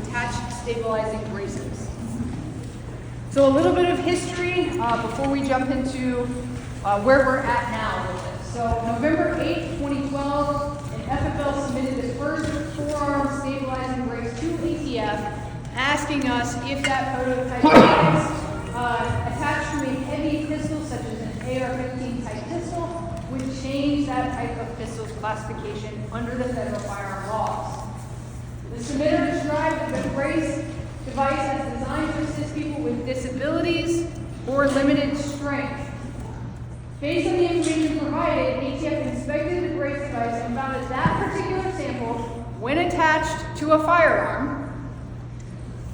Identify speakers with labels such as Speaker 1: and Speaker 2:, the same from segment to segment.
Speaker 1: attached stabilizing braces. So a little bit of history before we jump into where we're at now with this. So November 8th, 2012, an FFL submitted the first forearm stabilizing brace to ATF, asking us if that prototype is attached to a heavy pistol such as an AR-15 type pistol would change that type of pistol's classification under the federal firearm laws. The submitter described the brace device as designed to assist people with disabilities or limited strength. Based on the information provided, ATF inspected the brace device and found that that particular sample, when attached to a firearm,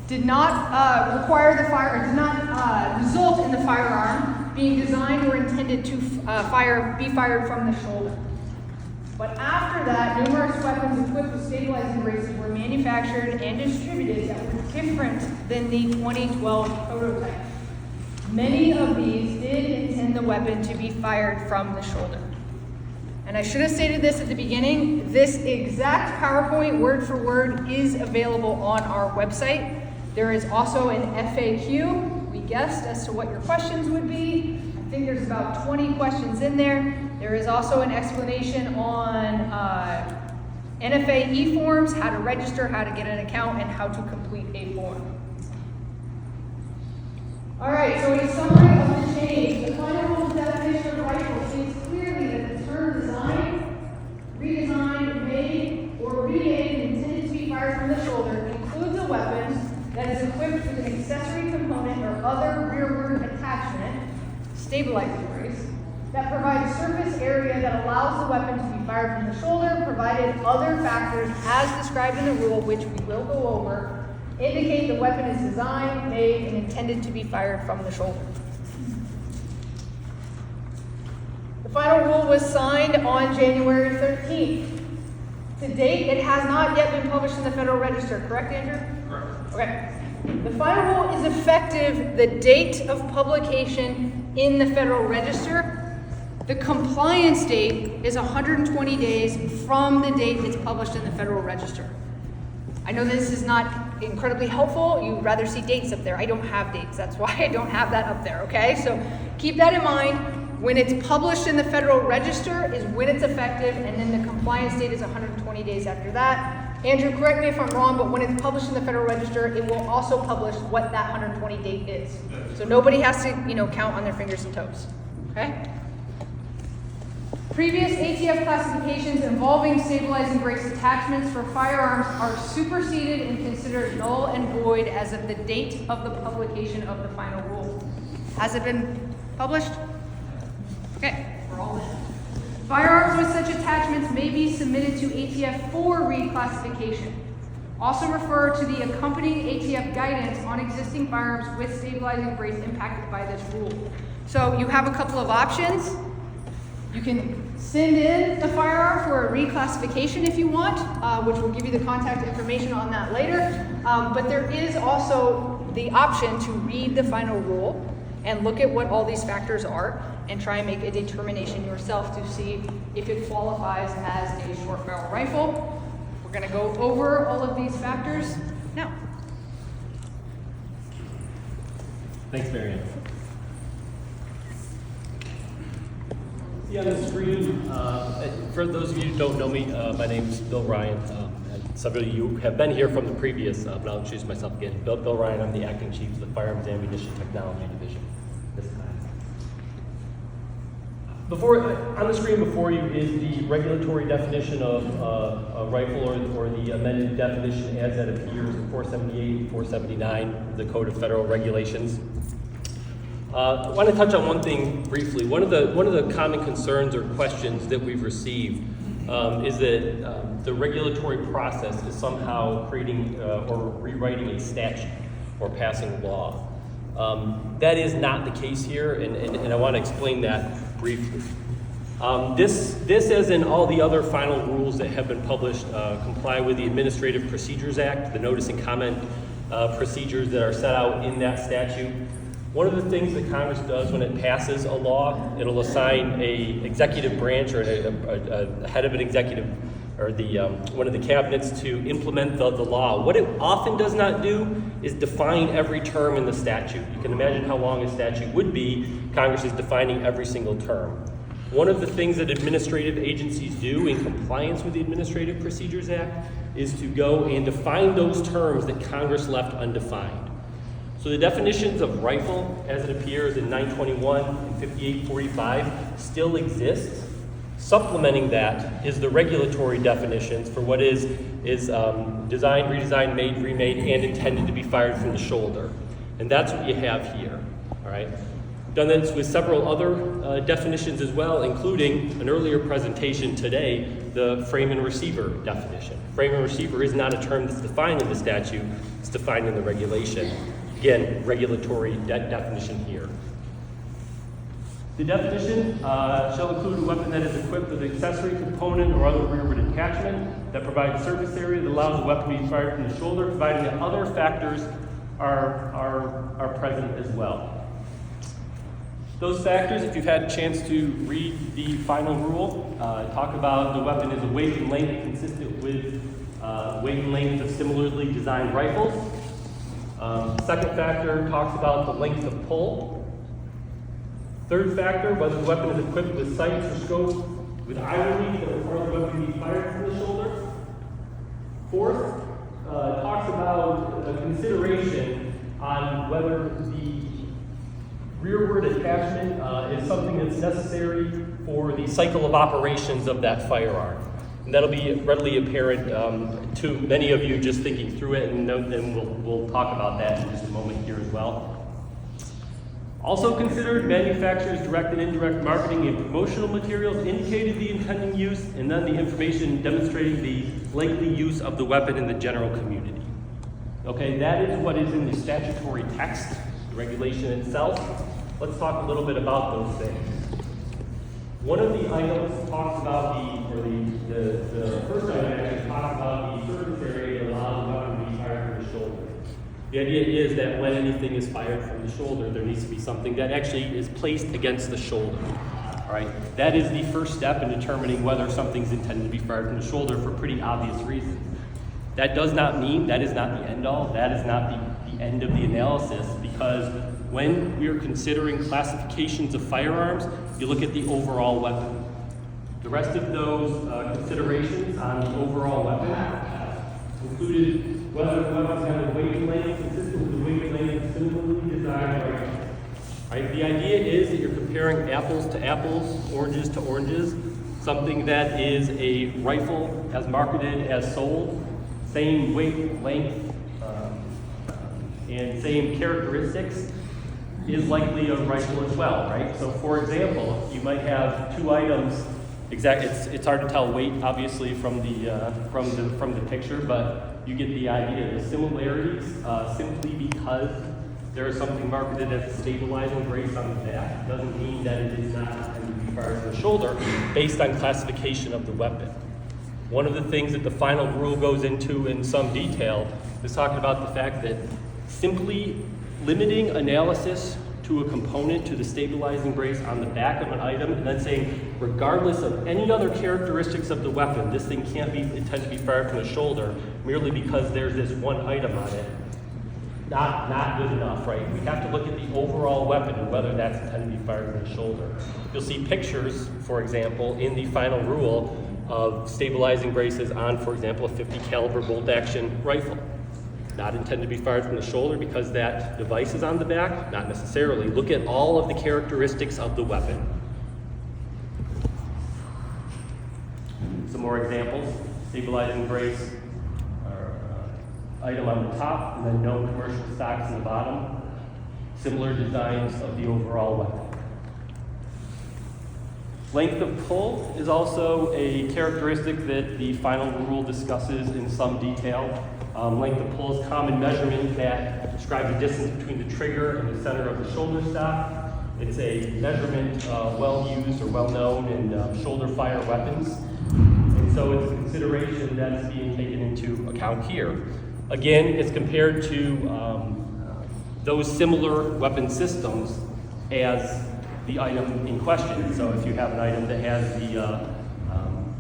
Speaker 1: did not require the fire, or did not result in the firearm being designed or intended to be fired from the shoulder. But after that, numerous weapons equipped with stabilizing braces were manufactured and distributed that were different than the 2012 prototype. Many of these did intend the weapon to be fired from the shoulder. And I should have stated this at the beginning, this exact PowerPoint, word for word, is available on our website. There is also an FAQ, we guessed, as to what your questions would be. I think there's about 20 questions in there. There is also an explanation on NFA e-forms, how to register, how to get an account, and how to complete a form. All right, so in summary of the change, the final rule definition of rifle states clearly that the term designed, redesigned, made, or remade and intended to be fired from the shoulder includes a weapon that is equipped with an accessory component or other rearward attachment, stabilizing brace, that provides surface area that allows the weapon to be fired from the shoulder, provided other factors as described in the rule, which we will go over, indicate the weapon is designed, made, and intended to be fired from the shoulder. The final rule was signed on January 13th. To date, it has not yet been published in the Federal Register, correct, Andrew?
Speaker 2: Correct.
Speaker 1: Okay. The final rule is effective the date of publication in the Federal Register. The compliance date is 120 days from the date it's published in the Federal Register. I know this is not incredibly helpful. You'd rather see dates up there. I don't have dates. That's why I don't have that up there, okay? So keep that in mind. When it's published in the Federal Register is when it's effective, and then the compliance date is 120 days after that. Andrew, correct me if I'm wrong, but when it's published in the Federal Register, it will also publish what that 120 date is. So nobody has to, count on their fingers and toes, okay? Previous ATF classifications involving stabilizing brace attachments for firearms are superseded and considered null and void as of the date of the publication of the final rule. Has it been published? Okay, we're all in. Firearms with such attachments may be submitted to ATF for reclassification. Also refer to the accompanying ATF guidance on existing firearms with stabilizing brace impacted by this rule. So you have a couple of options. You can send in the firearm for a reclassification if you want, which will give you the contact information on that later. But there is also the option to read the final rule and look at what all these factors are and try and make a determination yourself to see if it qualifies as a short barrel rifle. We're going to go over all of these factors now.
Speaker 2: Thanks, Marianne. See on the screen, for those of you who don't know me, my name is Bill Ryan. Some of you have been here from the previous, but I'll introduce myself again. Bill Ryan, I'm the acting chief of the Firearms and Ammunition Technology Division. On the screen before you is the regulatory definition of a rifle, or the amended definition as that appears in 478 and 479 of the Code of Federal Regulations. I want to touch on one thing briefly. One of the common concerns or questions that we've received is that the regulatory process is somehow creating or rewriting a statute or passing a law. That is not the case here, and I want to explain that briefly. This, as in all the other final rules that have been published, comply with the Administrative Procedures Act, the notice and comment procedures that are set out in that statute. One of the things that Congress does when it passes a law, it'll assign a executive branch or a head of an executive or the one of the cabinets to implement the law. What it often does not do is define every term in the statute. You can imagine how long a statute would be. Congress is defining every single term. One of the things that administrative agencies do in compliance with the Administrative Procedures Act is to go and define those terms that Congress left undefined. So the definitions of rifle, as it appears in 921 and 5845, still exists. Supplementing that is the regulatory definitions for what is designed, redesigned, made, remade, and intended to be fired from the shoulder. And that's what you have here, all right? Done this with several other definitions as well, including an earlier presentation today, the frame and receiver definition. Frame and receiver is not a term that's defined in the statute, it's defined in the regulation. Again, regulatory definition here. The definition shall include a weapon that is equipped with an accessory component or other rearward attachment that provides surface area that allows the weapon to be fired from the shoulder, providing that other factors are present as well. Those factors, if you've had a chance to read the final rule, talk about the weapon is a weight and length consistent with weight and length of similarly designed rifles. Second factor talks about the length of pull. Third factor, whether the weapon is equipped with sights or scope with eye relief that require the weapon to be fired from the shoulder. Fourth, talks about consideration on whether the rearward attachment is something that's necessary for the cycle of operations of that firearm. And that'll be readily apparent to many of you just thinking through it, and we'll talk about that in just a moment here as well. Also considered manufacturers' direct and indirect marketing and promotional materials indicated the intended use, and then the information demonstrating the likely use of the weapon in the general community. Okay, that is what is in the statutory text, the regulation itself. Let's talk a little bit about those things. One of the items talks about the first item actually talks about the surface area that allows the weapon to be fired from the shoulder. The idea is that when anything is fired from the shoulder, there needs to be something that actually is placed against the shoulder. All right, that is the first step in determining whether something's intended to be fired from the shoulder for pretty obvious reasons. That does not mean that is not the end all. That is not the end of the analysis, because when we are considering classifications of firearms, you look at the overall weapon. The rest of those considerations on the overall weapon included whether the weapons have a weight and length consistent with the weight and length of similarly designed rifles. Right? The idea is that you're comparing apples to apples, oranges to oranges. Something that is a rifle as marketed as sold, same weight, length, and same characteristics is likely a rifle as well, right? So for example, you might have two items. It's hard to tell weight, obviously, from the picture, but you get the idea. The similarities, simply because there is something marketed as a stabilizing brace on the back, doesn't mean that it is not intended to be fired from the shoulder based on classification of the weapon. One of the things that the final rule goes into in some detail is talking about the fact that simply limiting analysis to a component, to the stabilizing brace on the back of an item, and then saying, regardless of any other characteristics of the weapon, this thing can't be intended to be fired from the shoulder merely because there's this one item on it. Not good enough, right? We have to look at the overall weapon and whether that's intended to be fired from the shoulder. You'll see pictures, for example, in the final rule of stabilizing braces on, for example, a 50 caliber bolt action rifle. Not intended to be fired from the shoulder because that device is on the back? Not necessarily. Look at all of the characteristics of the weapon. Some more examples. Stabilizing brace, item on the top, and then no commercial stocks in the bottom. Similar designs of the overall weapon. Length of pull is also a characteristic that the final rule discusses in some detail. Length of pull is a common measurement that describes the distance between the trigger and the center of the shoulder stock. It's a measurement well used or well known in shoulder fire weapons. And so it's a consideration that's being taken into account here. Again, it's compared to those similar weapon systems as the item in question. So if you have an item that has the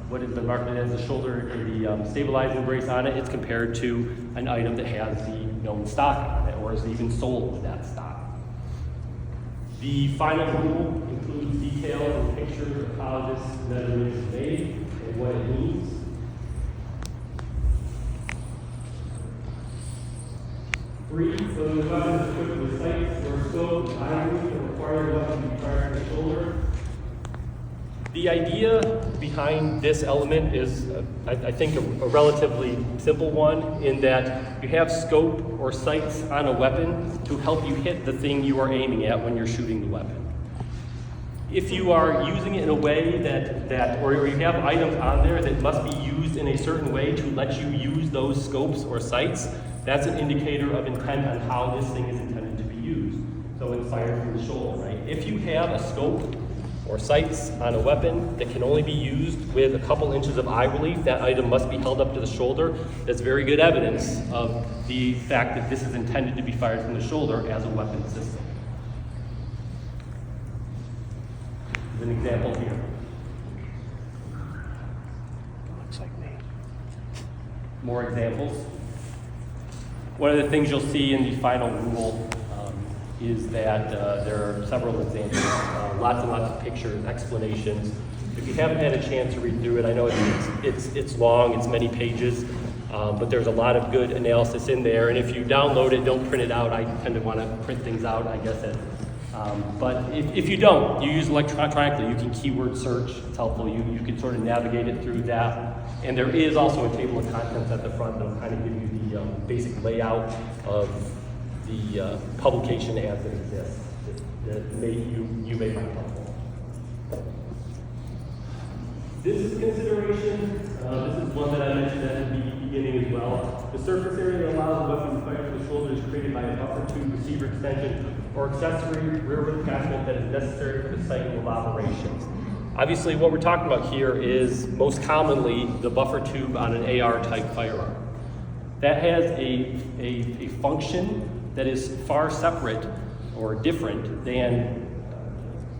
Speaker 2: what has been marketed as the shoulder or the stabilizing brace on it, it's compared to an item that has the known stock on it or is even sold with that stock. The final rule includes details and pictures of how this measurement is made and what it means. Three, whether the weapon is equipped with sights or scope, ivory, or require the weapon to be fired from the shoulder. The idea behind this element is, I think, a relatively simple one in that you have scope or sights on a weapon to help you hit the thing you are aiming at when you're shooting the weapon. If you are using it in a way or you have items on there that must be used in a certain way to let you use those scopes or sights, that's an indicator of intent on how this thing is intended to be used. So it's fired from the shoulder, right? If you have a scope or sights on a weapon that can only be used with a couple inches of eye relief, that item must be held up to the shoulder. That's very good evidence of the fact that this is intended to be fired from the shoulder as a weapon system. There's an example here. Looks like me. More examples. One of the things you'll see in the final rule is that there are several examples, lots and lots of pictures, explanations. If you haven't had a chance to read through it, I know it's long, it's many pages, but there's a lot of good analysis in there. And if you download it, don't print it out. I tend to want to print things out, I guess. But if you don't, you use electronically, you can keyword search. It's helpful. You can sort of navigate it through that. And there is also a table of contents at the front that will kind of give you the basic layout of the publication as it exists that you may find helpful. This is consideration. This is one that I mentioned at the beginning as well. The surface area that allows the weapon to fire from the shoulder is created by a buffer tube, receiver extension, or accessory rearward attachment that is necessary for the cycle of operations. Obviously, what we're talking about here is most commonly the buffer tube on an AR-type firearm. That has a function that is far separate or different than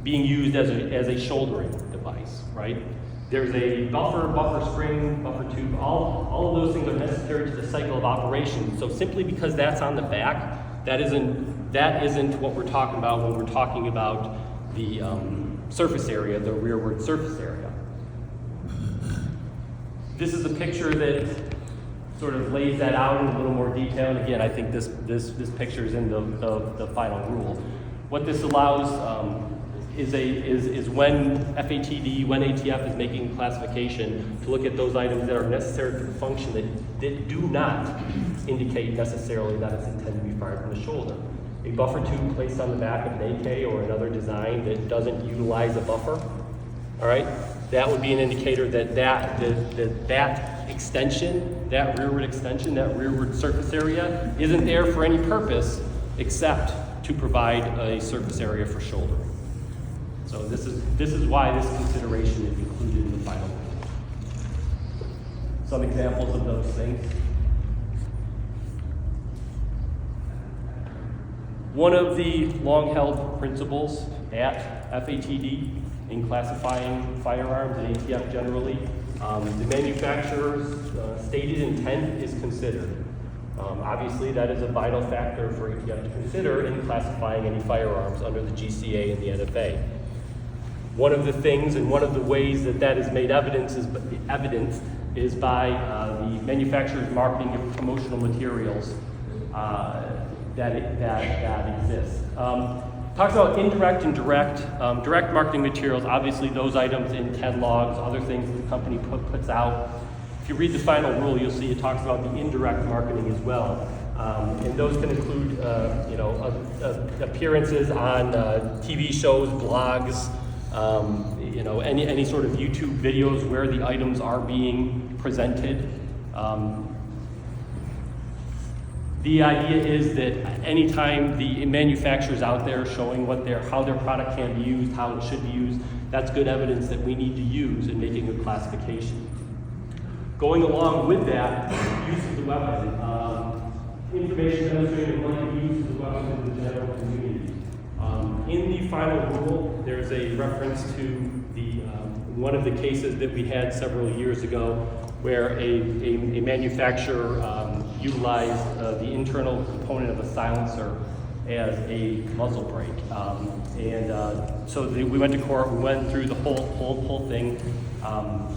Speaker 2: being used as a shouldering device, right? There's a buffer spring, buffer tube, all of those things are necessary to the cycle of operation. So simply because that's on the back, that isn't what we're talking about when we're talking about the surface area, the rearward surface area. This is a picture that sort of lays that out in a little more detail. And again, I think this picture is in the final rule. What this allows is when FATD, when ATF is making a classification, to look at those items that are necessary for the function that do not indicate necessarily that it's intended to be fired from the shoulder. A buffer tube placed on the back of an AK or another design that doesn't utilize a buffer, all right? That would be an indicator that extension, that rearward extension, that rearward surface area isn't there for any purpose except to provide a surface area for shouldering. So this is why this consideration is included in the final rule. Some examples of those things. One of the long-held principles at FATD in classifying firearms and ATF generally, the manufacturer's stated intent is considered. Obviously, that is a vital factor for ATF to consider in classifying any firearms under the GCA and the NFA. One of the things and one of the ways that is made evident is by the manufacturer's marketing of promotional materials that exists. Talks about indirect and direct. Direct marketing materials, obviously those items in 10 logs, other things that the company puts out. If you read the final rule, you'll see it talks about the indirect marketing as well. And those can include appearances on TV shows, blogs, any sort of YouTube videos where the items are being presented. The idea is that anytime the manufacturer's out there showing how their product can be used, how it should be used, that's good evidence that we need to use in making a classification. Going along with that, use of the weapon. Information demonstrating the use of the weapon in the general community. In the final rule, there's a reference to One of the cases that we had several years ago where a manufacturer utilized the internal component of a silencer as a muzzle brake. So we went to court, we went through the whole thing.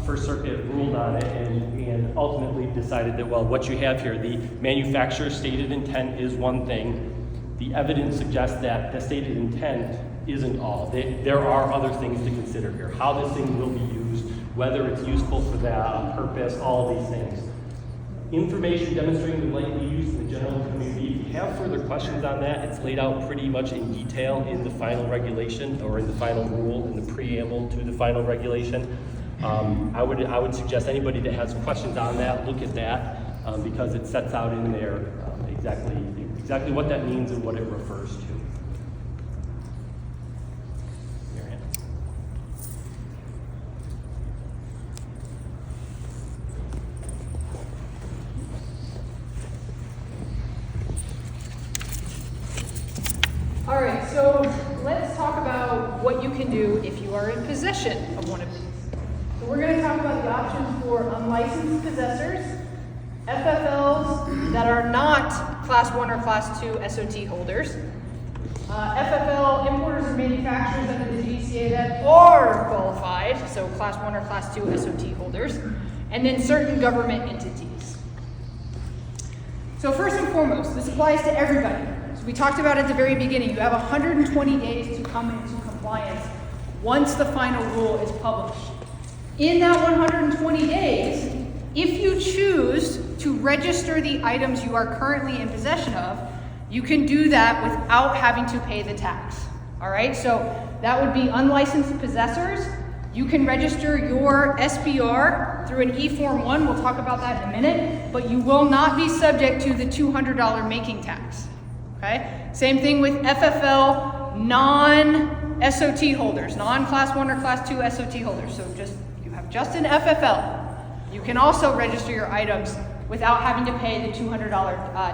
Speaker 2: First Circuit ruled on it and ultimately decided that, well, what you have here, the manufacturer's stated intent is one thing. The evidence suggests that the stated intent isn't all. There are other things to consider here. How this thing will be used, whether it's useful for that purpose, all of these things. Information demonstrating the likely use in the general community. If you have further questions on that, it's laid out pretty much in detail in the final regulation or in the final rule, in the preamble to the final regulation. I would suggest anybody that has questions on that, look at that because it sets out in there exactly what that means and what it refers to. Marianna.
Speaker 1: All right, so let's talk about what you can do if you are in possession of one of these. So we're going to talk about the options for unlicensed possessors, FFLs that are not Class 1 or Class 2 SOT holders, FFL importers and manufacturers under the GCA that are qualified, so Class 1 or Class 2 SOT holders, and then certain government entities. So first and foremost, this applies to everybody. So we talked about at the very beginning, you have 120 days to come into compliance once the final rule is published. In that 120 days, if you choose to register the items you are currently in possession of, you can do that without having to pay the tax. All right, so that would be unlicensed possessors. You can register your SBR through an E-Form 1. We'll talk about that in a minute, but you will not be subject to the $200 making tax. Okay, same thing with FFL non-SOT holders, non-Class 1 or Class 2 SOT holders. So just an FFL. You can also register your items without having to pay the $200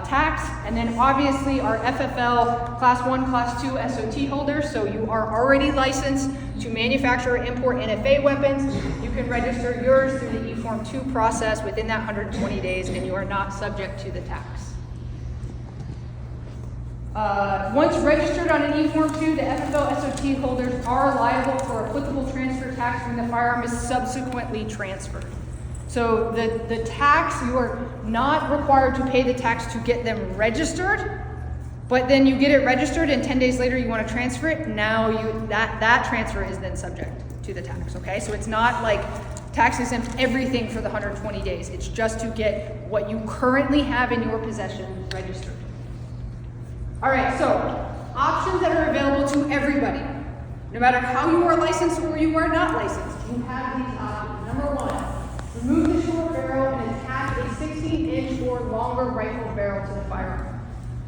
Speaker 1: tax. And then obviously our FFL Class 1, Class 2 SOT holders, so you are already licensed to manufacture or import NFA weapons. You can register yours through the E-Form 2 process within that 120 days and you are not subject to the tax. Once registered on an E-Form 2, the FFL SOT holders are liable for applicable transfer tax when the firearm is subsequently transferred. So the tax, you are not required to pay the tax to get them registered, but then you get it registered and 10 days later you want to transfer it, now that transfer is then subject to the tax, okay? So it's not like tax exempt everything for the 120 days. It's just to get what you currently have in your possession registered. All right, so options that are available to everybody. No matter how you are licensed or you are not licensed, you have these options. Number one, remove the short barrel and attach a 16-inch or longer rifle barrel to the firearm.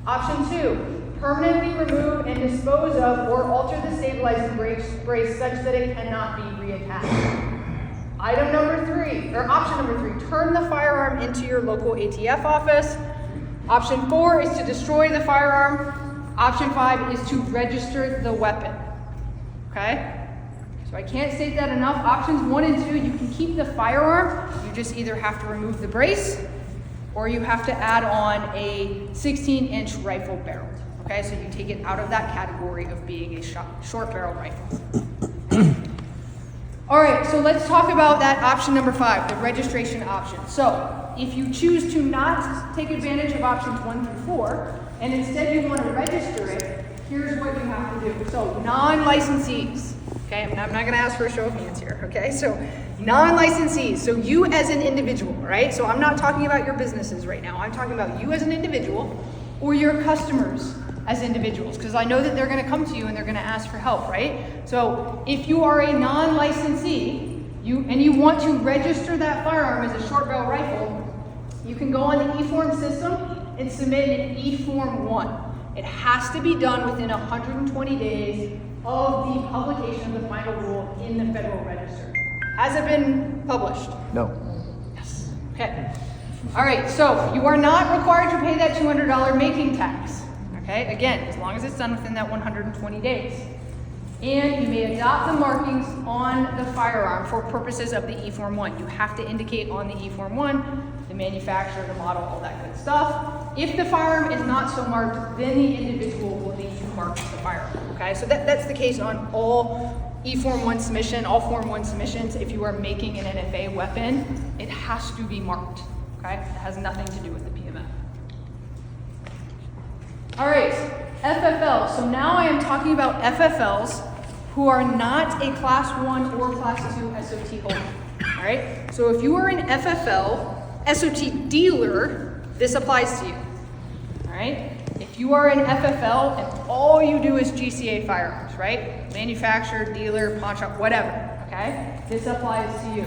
Speaker 1: Option two, permanently remove and dispose of or alter the stabilizing brace such that it cannot be reattached. Option number three, turn the firearm into your local ATF office. Option 4 is to destroy the firearm. Option 5 is to register the weapon. Okay? So I can't state that enough. Options 1 and 2, you can keep the firearm. You just either have to remove the brace or you have to add on a 16-inch rifle barrel. Okay? So you take it out of that category of being a short barrel rifle. All right, so let's talk about that option number 5, the registration option. So if you choose to not take advantage of options 1 through 4, and instead you want to register it, here's what you have to do. So non-licensees, okay, I'm not going to ask for a show of hands here, okay? So non-licensees, so you as an individual, right? So I'm not talking about your businesses right now. I'm talking about you as an individual or your customers as individuals, because I know that they're going to come to you and they're going to ask for help, right? So if you are a non-licensee and you want to register that firearm as a short barrel rifle, you can go on the E-Form system and submit an E-Form 1. It has to be done within 120 days of the publication of the final rule in the Federal Register. Has it been published?
Speaker 3: No.
Speaker 1: Yes. Okay. All right, so you are not required to pay that $200 making tax. Okay, again, as long as it's done within that 120 days. And you may adopt the markings on the firearm for purposes of the E-Form 1. You have to indicate on the E-Form 1 the manufacturer, the model, all that good stuff. If the firearm is not so marked, then the individual will need to mark the firearm, okay? So that's the case on all E-Form 1 submission, all Form 1 submissions. If you are making an NFA weapon, it has to be marked, okay? It has nothing to do with the PMF. All right, FFLs. So now I am talking about FFLs who are not a Class 1 or Class 2 SOT holder, all right? So if you are an FFL SOT dealer, this applies to you, all right? If you are an FFL and all you do is GCA firearms, right? Manufacturer, dealer, pawn shop, whatever, okay? This applies to you.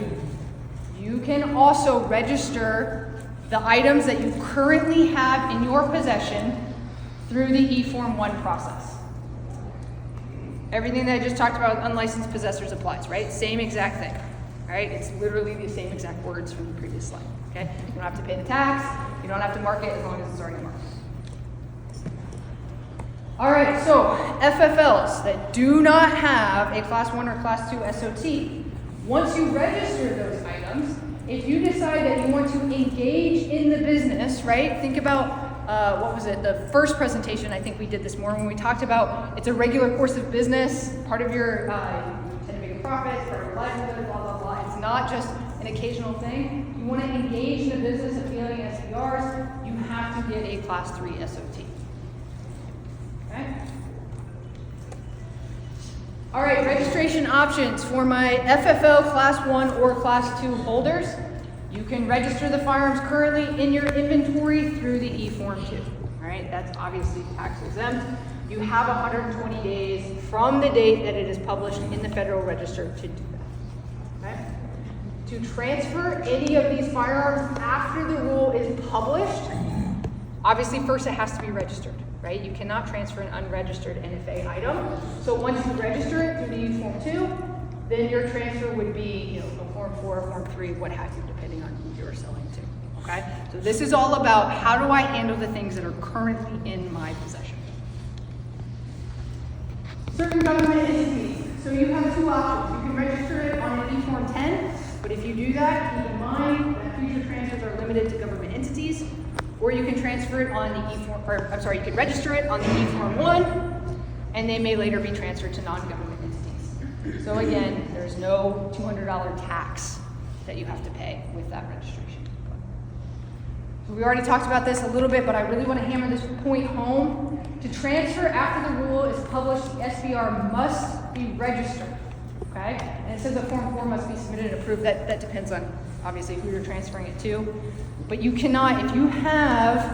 Speaker 1: You can also register the items that you currently have in your possession through the E-Form 1 process. Everything that I just talked about with unlicensed possessors applies, right? Same exact thing, right? It's literally the same exact words from the previous slide, okay? You don't have to pay the tax, you don't have to mark it as long as it's already marked. All right, so FFLs that do not have a Class 1 or Class 2 SOT, once you register those items, if you decide that you want to engage in the business, right? Think about what was it? The first presentation I think we did this morning when we talked about it's a regular course of business, part of your, you tend to make a profit, part of your livelihood, blah, blah, blah. It's not just an occasional thing. You want to engage in the business of dealing in SBRs, you have to get a Class 3 SOT. Okay? All right, registration options for my FFL Class 1 or Class 2 holders. You can register the firearms currently in your inventory through the E-Form 2. All right, that's obviously tax exempt. You have 120 days from the date that it is published in the Federal Register to do that. Okay? To transfer any of these firearms after the rule is published, obviously first it has to be registered, right? You cannot transfer an unregistered NFA item. So once you register it through the E-Form 2, then your transfer would be, a Form 4, Form 3, what have you, depending on who you're selling to, okay? So this is all about how do I handle the things that are currently in my possession. Certain government entities. So you have two options. You can register it on an E-Form 10, but if you do that, keep in mind that future transfers are limited to government entities, or you can transfer it on the E-Form, you can register it on the E-Form 1, and they may later be transferred to non-government entities. So again, there's no $200 tax that you have to pay with that registration. So we already talked about this a little bit, but I really want to hammer this point home. To transfer after the rule is published, the SBR must be registered, okay? And it says the Form 4 must be submitted and approved. That depends on, obviously, who you're transferring it to. But you cannot, if you have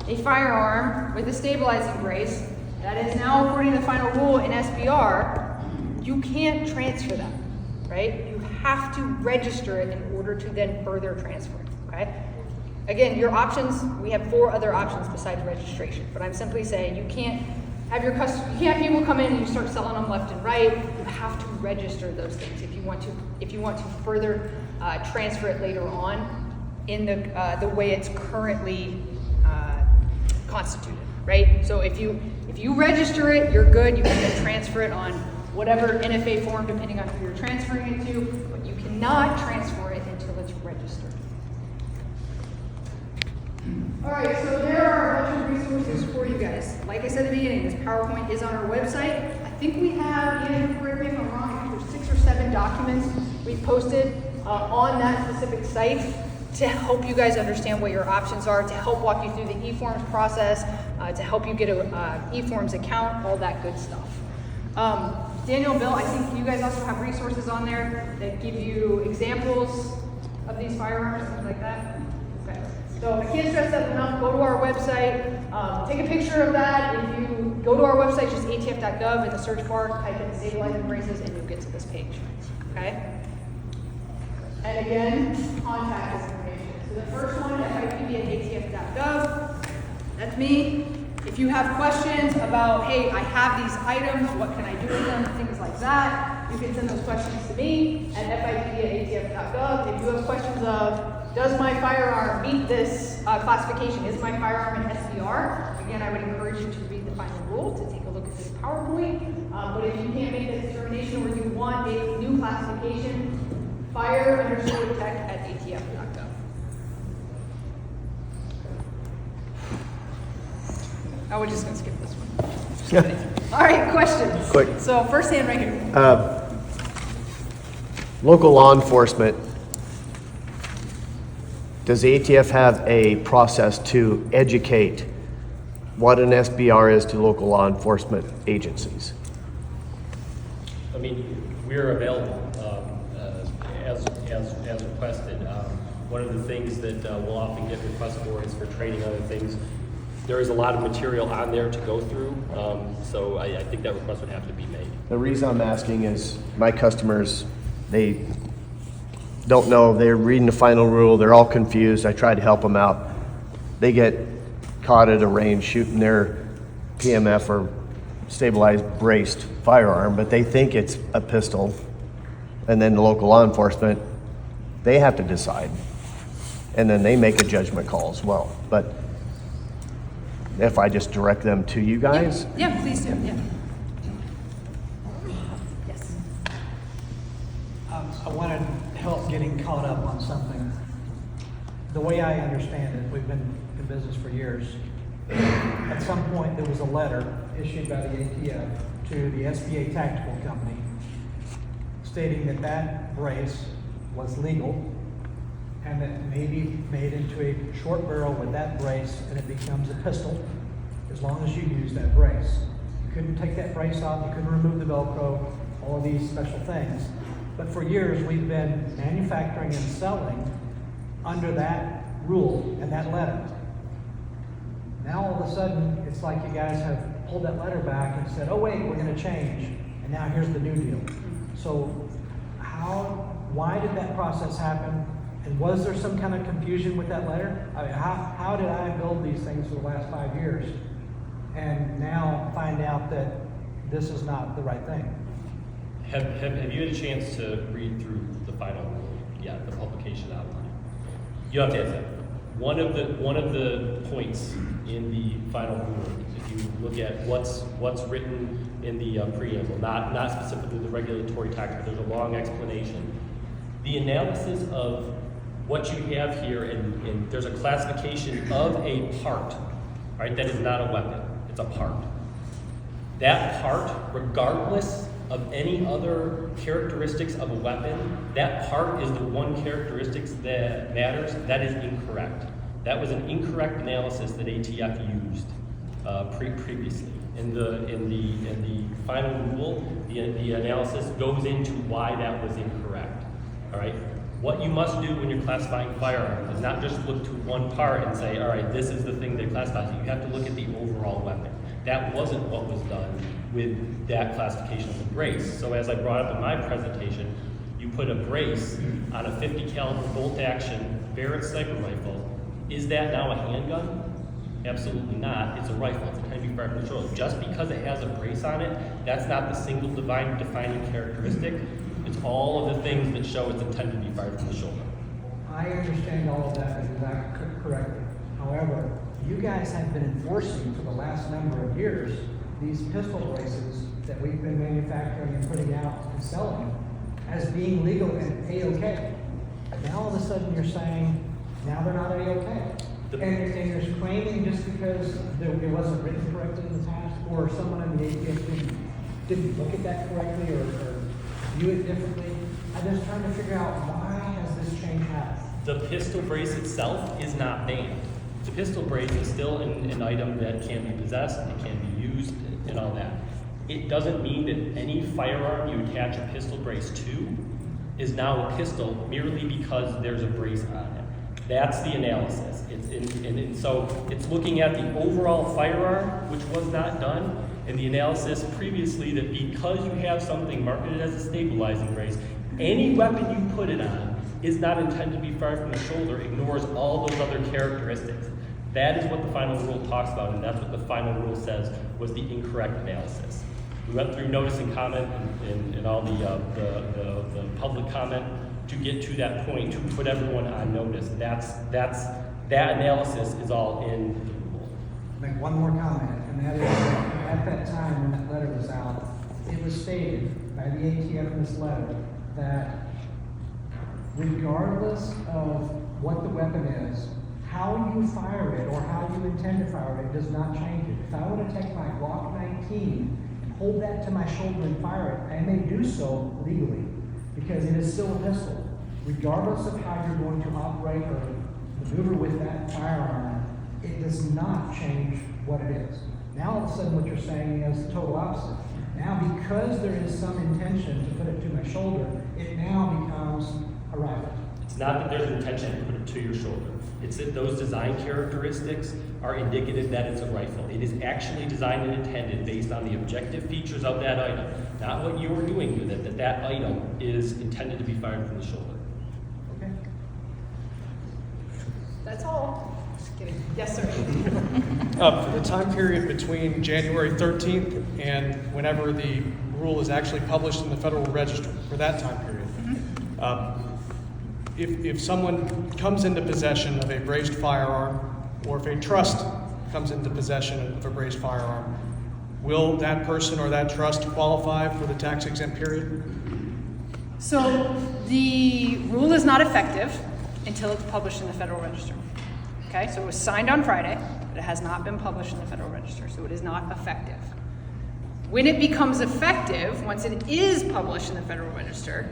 Speaker 1: a firearm with a stabilizing brace that is now, according to the final rule in SBR, you can't transfer that, right? You have to register it in order to then further transfer it, okay? Again, your options, we have 4 other options besides registration, but I'm simply saying you can't have people come in and you start selling them left and right. You have to register those things if you want to further transfer it later on in the way it's currently constituted, right? So if you register it, you're good. You can then transfer it on whatever NFA form, depending on who you're transferring it to, but you cannot transfer it until it's registered. All right, so there are a bunch of resources for you guys. Like I said at the beginning, this PowerPoint is on our website. I think we have, Ian, correct me if I'm wrong, I think there's 6 or 7 documents we've posted on that specific site to help you guys understand what your options are, to help walk you through the e-forms process, to help you get a e-forms account, all that good stuff. Daniel, Bill, I think you guys also have resources on there that give you examples of these firearms, things like that. Okay. So I can't stress that enough. Go to our website, take a picture of that. If you go to our website, just atf.gov in the search bar, type in stabilizing braces, and you'll get to this page. Okay? And again, contact us information. So the first one, FIPD@atf.gov. That's me. If you have questions about, hey, I have these items, what can I do with them, things like that, you can send those questions to me at FIPD@atf.gov. If you have questions of, does my firearm meet this classification? Is my firearm an SBR? Again, I would encourage you to read the final rule, to take a look at this PowerPoint. But if you can't make that determination or you want a new classification, fire_tech@atf.gov. Oh, we're just gonna skip this one. All right, questions?
Speaker 3: Quick.
Speaker 1: So first hand right here.
Speaker 3: Local law enforcement, does the ATF have a process to educate what an SBR is to local law enforcement agencies?
Speaker 2: I mean, we're available as requested. One of the things that we'll often get requests for is for training, other things. There is a lot of material on there to go through, so I think that request would have to be made.
Speaker 3: The reason I'm asking is my customers, they don't know, they're reading the final rule, they're all confused. I try to help them out. They get caught at a range shooting their PMF or stabilized braced firearm, but they think it's a pistol. And then the local law enforcement, they have to decide. And then they make a judgment call as well. But if I just direct them to you guys?
Speaker 1: Yeah, please do, yeah. Yes.
Speaker 4: I wanted help getting caught up on something. The way I understand it, we've been in business for years. At some point, there was a letter issued by the ATF to the SBA Tactical Company stating that that brace was legal and that may be made into a short barrel with that brace and it becomes a pistol as long as you use that brace. You couldn't take that brace off, you couldn't remove the Velcro, all of these special things. But for years, we've been manufacturing and selling under that rule and that letter. Now all of a sudden, it's like you guys have pulled that letter back and said, oh wait, we're gonna change, and now here's the new deal. So why did that process happen? And was there some kind of confusion with that letter? I mean, how did I build these things for the last 5 years and now find out that this is not the right thing?
Speaker 2: Have you had a chance to read through the final rule? Yeah, the publication outline. You have to have that. One of the points in the final rule, if you look at what's written in the preamble, not specifically the regulatory text, but there's a long explanation. The analysis of what you have here, and there's a classification of a part, right? That is not a weapon, it's a part. That part, regardless of any other characteristics of a weapon, that part is the one characteristic that matters. That is incorrect. That was an incorrect analysis that ATF used previously. In the final rule, the analysis goes into why that was incorrect. All right. What you must do when you're classifying firearms is not just look to one part and say, all right, this is the thing that classifies it. You have to look at the overall weapon. That wasn't what was done with that classification of the brace. So as I brought up in my presentation, you put a brace on a 50 caliber bolt action Barrett sniper rifle. Is that now a handgun? Absolutely not. It's a rifle. It's intended to be fired from the shoulder. Just because it has a brace on it, that's not the single defining characteristic. It's all of the things that show it's intended to be fired from the shoulder.
Speaker 4: I understand all of that exactly correctly. However, you guys have been enforcing for the last number of years these pistol braces that we've been manufacturing and putting out and selling as being legal and A-OK. Now all of a sudden you're saying, now they're not A-OK. And you're claiming just because it wasn't written correctly in the past, or someone in the ATF didn't look at that correctly or view it differently. I'm just trying to figure out why has this change happened?
Speaker 2: The pistol brace itself is not banned. The pistol brace is still an item that can be possessed, it can be used, and all that. It doesn't mean that any firearm you attach a pistol brace to is now a pistol merely because there's a brace on it. That's the analysis. So it's looking at the overall firearm, which was not done, and the analysis previously that because you have something marketed as a stabilizing brace, any weapon you put it on is not intended to be fired from the shoulder, ignores all those other characteristics. That is what the final rule talks about, and that's what the final rule says was the incorrect analysis. We went through notice and comment and all the public comment to get to that point, to put everyone on notice. That analysis is all in the rule.
Speaker 4: Like one more comment, and that is, at that time when that letter was out, it was stated by the ATF in this letter that regardless of what the weapon is, how you fire it or how you intend to fire it does not change it. If I were to take my Glock 19 and hold that to my shoulder and fire it, I may do so legally because it is still a pistol. Regardless of how you're going to operate or maneuver with that firearm, it does not change what it is. Now all of a sudden what you're saying is the total opposite. Now because there is some intention to put it to my shoulder, it now becomes a rifle.
Speaker 2: It's not that there's intention to put it to your shoulder. It's that those design characteristics are indicative that it's a rifle. It is actually designed and intended based on the objective features of that item, not what you're doing with it, that item is intended to be fired from the shoulder.
Speaker 4: Okay.
Speaker 1: That's all. Just kidding. Yes, sir.
Speaker 5: For the time period between January 13th and whenever the rule is actually published in the Federal Register, for that time period, if someone comes into possession of a braced firearm, or if a trust comes into possession of a braced firearm, will that person or that trust qualify for the tax exempt period?
Speaker 1: So the rule is not effective until it's published in the Federal Register. Okay, so it was signed on Friday, but it has not been published in the Federal Register, so it is not effective. When it becomes effective, once it is published in the Federal Register,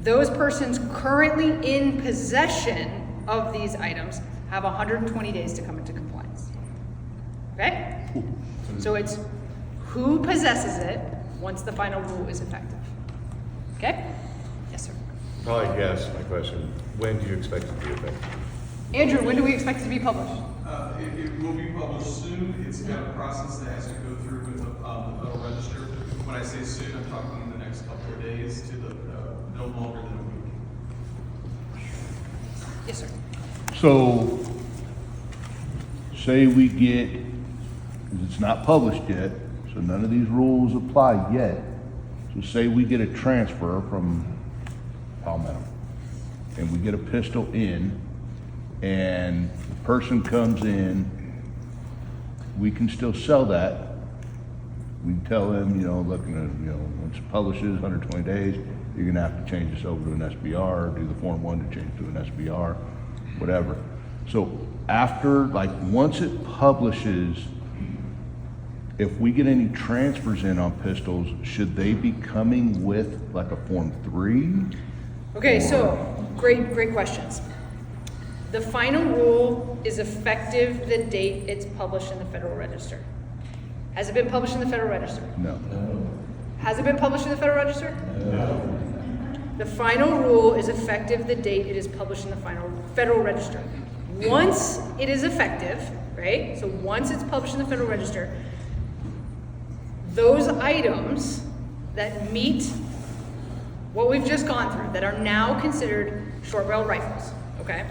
Speaker 1: those persons currently in possession of these items have 120 days to come into compliance. Okay? So it's who possesses it once the final rule is effective. Okay? Yes, sir.
Speaker 6: Probably guess my question. When do you expect it to be effective?
Speaker 1: Andrew, when do we expect it to be published?
Speaker 7: It will be published soon. It's got a process that has to go through with the Federal Register. When I say soon, I'm talking in the next couple of days to the no longer than a week.
Speaker 1: Yes, sir.
Speaker 8: So, say we get, it's not published yet, so none of these rules apply yet. So say we get a transfer from Palmetto, and we get a pistol in, and the person comes in, we can still sell that. We can tell them, look, once it publishes, 120 days, you're gonna have to change this over to an SBR, do the Form 1 to change to an SBR, whatever. So after, once it publishes, if we get any transfers in on pistols, should they be coming with like a Form 3?
Speaker 1: Okay, so great questions. The final rule is effective the date it's published in the Federal Register. Has it been published in the Federal Register?
Speaker 8: No.
Speaker 1: Has it been published in the Federal Register? No. The final rule is effective the date it is published in the final Federal Register. Once it is effective, right? So once it's published in the Federal Register, those items that meet what we've just gone through, that are now considered short barrel rifles, okay?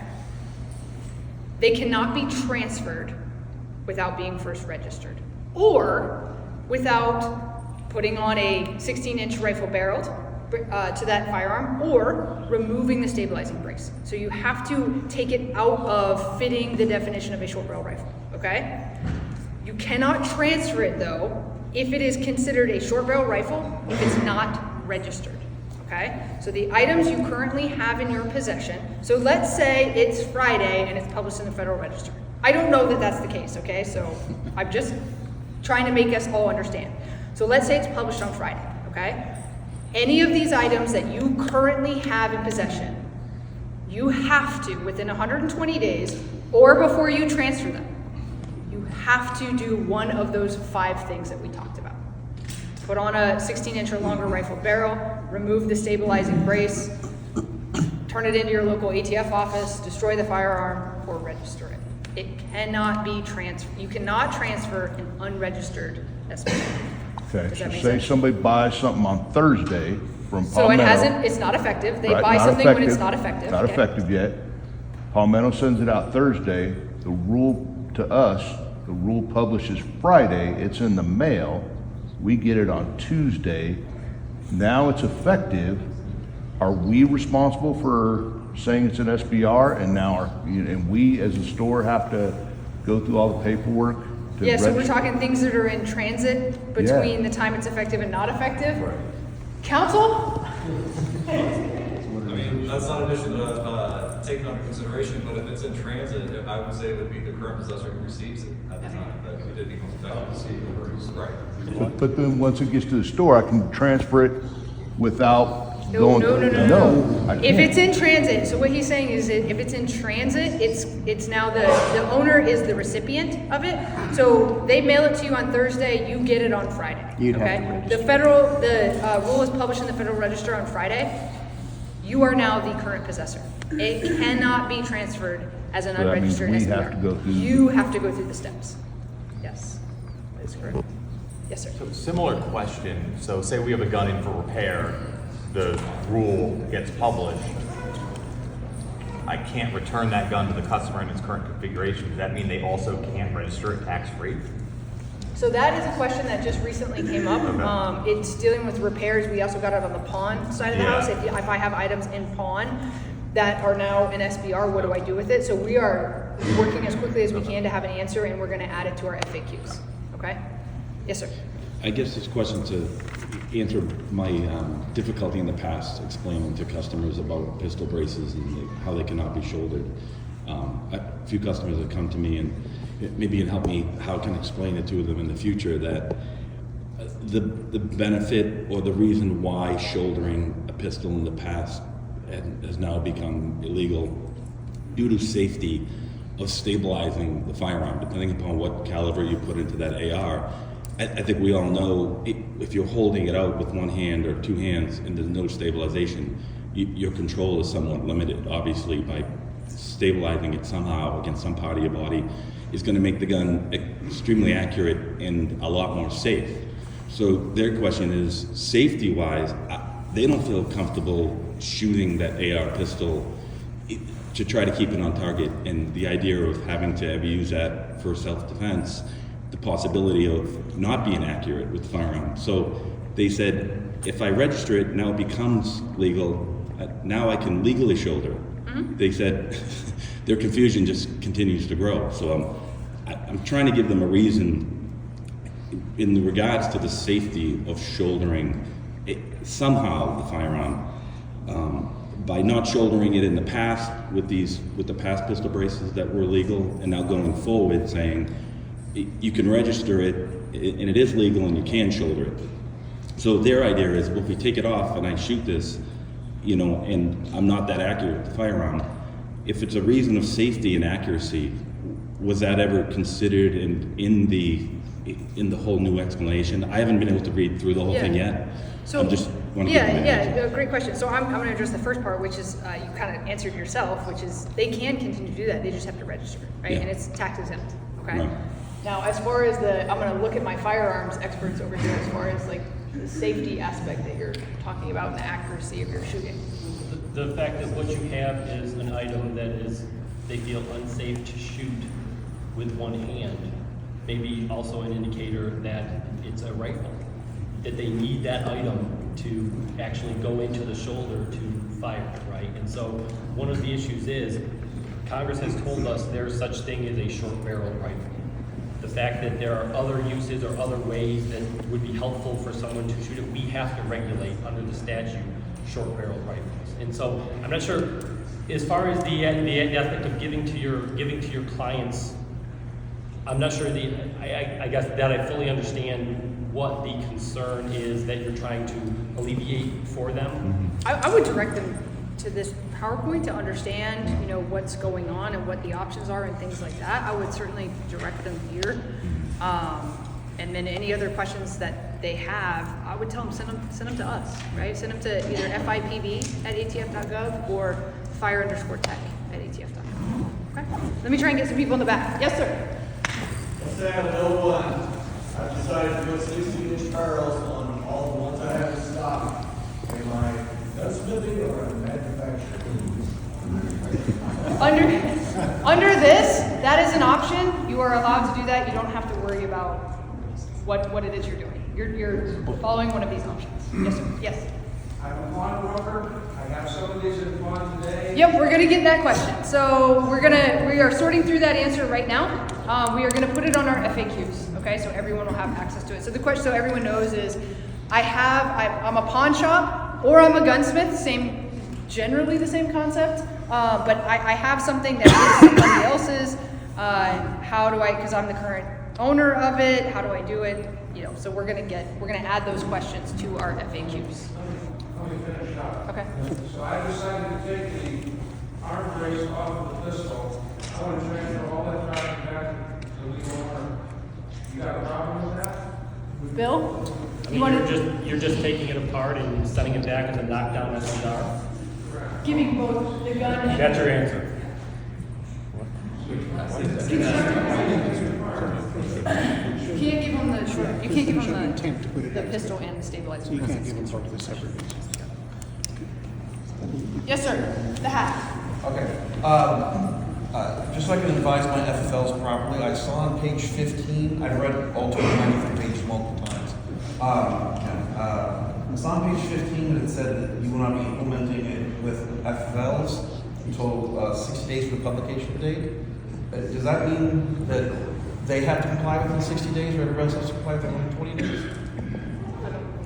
Speaker 1: They cannot be transferred without being first registered, or without putting on a 16-inch rifle barrel to that firearm, or removing the stabilizing brace. So you have to take it out of fitting the definition of a short barrel rifle, okay? You cannot transfer it though if it is considered a short barrel rifle if it's not registered, okay? So the items you currently have in your possession, so let's say it's Friday and it's published in the Federal Register. I don't know that that's the case, okay? So I'm just trying to make us all understand. So let's say it's published on Friday, okay? Any of these items that you currently have in possession, you have to, within 120 days, or before you transfer them, you have to do one of those 5 things that we talked about. Put on a 16-inch or longer rifle barrel, remove the stabilizing brace, turn it into your local ATF office, destroy the firearm, or register it. It cannot be transferred. You cannot transfer an unregistered SBA.
Speaker 8: Okay,
Speaker 1: Does
Speaker 8: so
Speaker 1: that make
Speaker 8: say
Speaker 1: sense?
Speaker 8: somebody buys something on Thursday from
Speaker 1: So it
Speaker 8: Palmetto.
Speaker 1: hasn't, it's not effective. They
Speaker 8: right,
Speaker 1: buy
Speaker 8: not
Speaker 1: something when it's
Speaker 8: effective,
Speaker 1: not effective.
Speaker 8: Not
Speaker 1: okay?
Speaker 8: effective yet. Palmetto sends it out Thursday. The rule to us, the rule publishes Friday. It's in the mail. We get it on Tuesday. Now it's effective. Are we responsible for saying it's an SBR? And now and we as a store have to go through all the paperwork
Speaker 1: Yeah, so we're
Speaker 8: register.
Speaker 1: talking things that are in transit between the time it's effective and not effective.
Speaker 8: Right.
Speaker 1: Council?
Speaker 9: I mean, that's not an issue taken under consideration, but if it's in transit, I would say it would be the current possessor who receives it at the time that it becomes effective. Right.
Speaker 8: But then once it gets to the store, I can transfer it without going.
Speaker 1: No.
Speaker 8: I
Speaker 1: If
Speaker 8: can't.
Speaker 1: it's in transit, so what he's saying is that if it's in transit, it's now the owner is the recipient of it. So they mail it to you on Thursday, you get it on Friday.
Speaker 3: You'd have to
Speaker 1: okay?
Speaker 3: register.
Speaker 1: The rule is published in the Federal Register on Friday. You are now the current possessor. It cannot be transferred as an
Speaker 8: So that means
Speaker 1: unregistered
Speaker 8: we
Speaker 1: SPR.
Speaker 8: have to go through-
Speaker 1: You have to go through the steps. Yes, that is correct. Yes, sir.
Speaker 10: So similar question, so say we have a gun in for repair, the rule gets published. I can't return that gun to the customer in its current configuration. Does that mean they also can't register it tax-free?
Speaker 1: So that is a question that just recently came up. It's dealing with repairs. We also got it on the pawn side of the
Speaker 10: Yeah.
Speaker 1: house. If I have items in pawn that are now in SBR, what do I do with it? So we are working as quickly as we can to have an answer, and we're going to add it to our FAQs. Okay? Yes, sir.
Speaker 11: I guess this question to answer my difficulty in the past explaining to customers about pistol braces and how they cannot be shouldered. A few customers have come to me and maybe you can help me how I can explain it to them in the future that the benefit or the reason why shouldering a pistol in the past has now become illegal due to safety of stabilizing the firearm, depending upon what caliber you put into that AR. I think we all know if you're holding it out with one hand or two hands and there's no stabilization, your control is somewhat limited. Obviously, by stabilizing it somehow against some part of your body is going to make the gun extremely accurate and a lot more safe. So their question is, safety-wise, they don't feel comfortable shooting that AR pistol to try to keep it on target, and the idea of having to ever use that for self-defense, the possibility of not being accurate with the firearm. So they said, if I register it, now it becomes legal, now I can legally shoulder it. They said their confusion just continues to grow. So I'm trying to give them a reason in regards to the safety of shouldering somehow the firearm. By not shouldering it in the past with the past pistol braces that were legal, and now going forward saying you can register it and it is legal and you can shoulder it. So their idea is, well, if we take it off and I shoot this, and I'm not that accurate with the firearm, if it's a reason of safety and accuracy, was that ever considered in the whole new explanation? I haven't been able to read through the whole thing yet.
Speaker 1: So,
Speaker 11: I'm just want to give them an answer.
Speaker 1: great question. So I'm going to address the first part, which is you kind of answered yourself, which is they can continue to do that. They just have to register, right?
Speaker 11: Yeah.
Speaker 1: And it's tax exempt, okay?
Speaker 11: Right.
Speaker 1: Now, as far as I'm going to look at my firearms experts over here, as far as like the safety aspect that you're talking about and the accuracy of your shooting.
Speaker 2: The fact that what you have is an item that they feel unsafe to shoot with one hand, maybe also an indicator that it's a rifle, that they need that item to actually go into the shoulder to fire, right? And so one of the issues is Congress has told us there's such thing as a short barrel rifle. The fact that there are other uses or other ways that would be helpful for someone to shoot it, we have to regulate under the statute short barrel rifles. And so I'm not sure, as far as the aspect of giving to your clients, I'm not sure I guess that I fully understand what the concern is that you're trying to alleviate for them.
Speaker 1: I would direct them to this PowerPoint to understand, what's going on and what the options are and things like that. I would certainly direct them here. And then any other questions that they have, I would tell them send them to us, right? Send them to either FIPB@atf.gov or fire_tech@atf.gov. Okay. Let me try and get some people in the back. Yes, sir.
Speaker 12: Let's say I have a 01. I've decided to go 16-inch barrels on all the ones I have in stock. Am I gunsmithing or a manufacturer?
Speaker 1: Under this, that is an option. You are allowed to do that. You don't have to worry about what it is you're doing. You're following one of these options. Yes, sir. Yes.
Speaker 12: I'm a pawnbroker. I have some of these in pawn today.
Speaker 1: Yep, we're gonna get that question. So we are sorting through that answer right now. we are going to put it on our FAQs, okay? So everyone will have access to it. So the question, so everyone knows, is I'm a pawn shop or I'm a gunsmith, generally the same concept, but I have something that is somebody else's. How do I, because I'm the current owner of it, how do I do it? You know, so we're gonna add those questions to our FAQs.
Speaker 13: Let me finish up.
Speaker 1: Okay.
Speaker 13: So I decided to take the arm brace off of the pistol. I want to transfer all that traffic back to the legal owner. You got a problem with that?
Speaker 1: Bill,
Speaker 2: I mean, you're just taking it apart and sending it back as a knockdown SDR?
Speaker 1: giving both the gun and
Speaker 2: That's your answer.
Speaker 1: you can't give them the you can't give them the pistol and the stabilizer.
Speaker 14: You can't give them both the separate.
Speaker 1: Yes, sir. The hat.
Speaker 15: Okay. Just so I can advise my FFLs properly, I saw on page 15, I've read all 293 pages multiple times. I saw on page 15 that it said that you will not be implementing it with FFLs until 60 days from the publication date. Does that mean that they have to comply within 60 days, or everybody else has to comply within 20 days?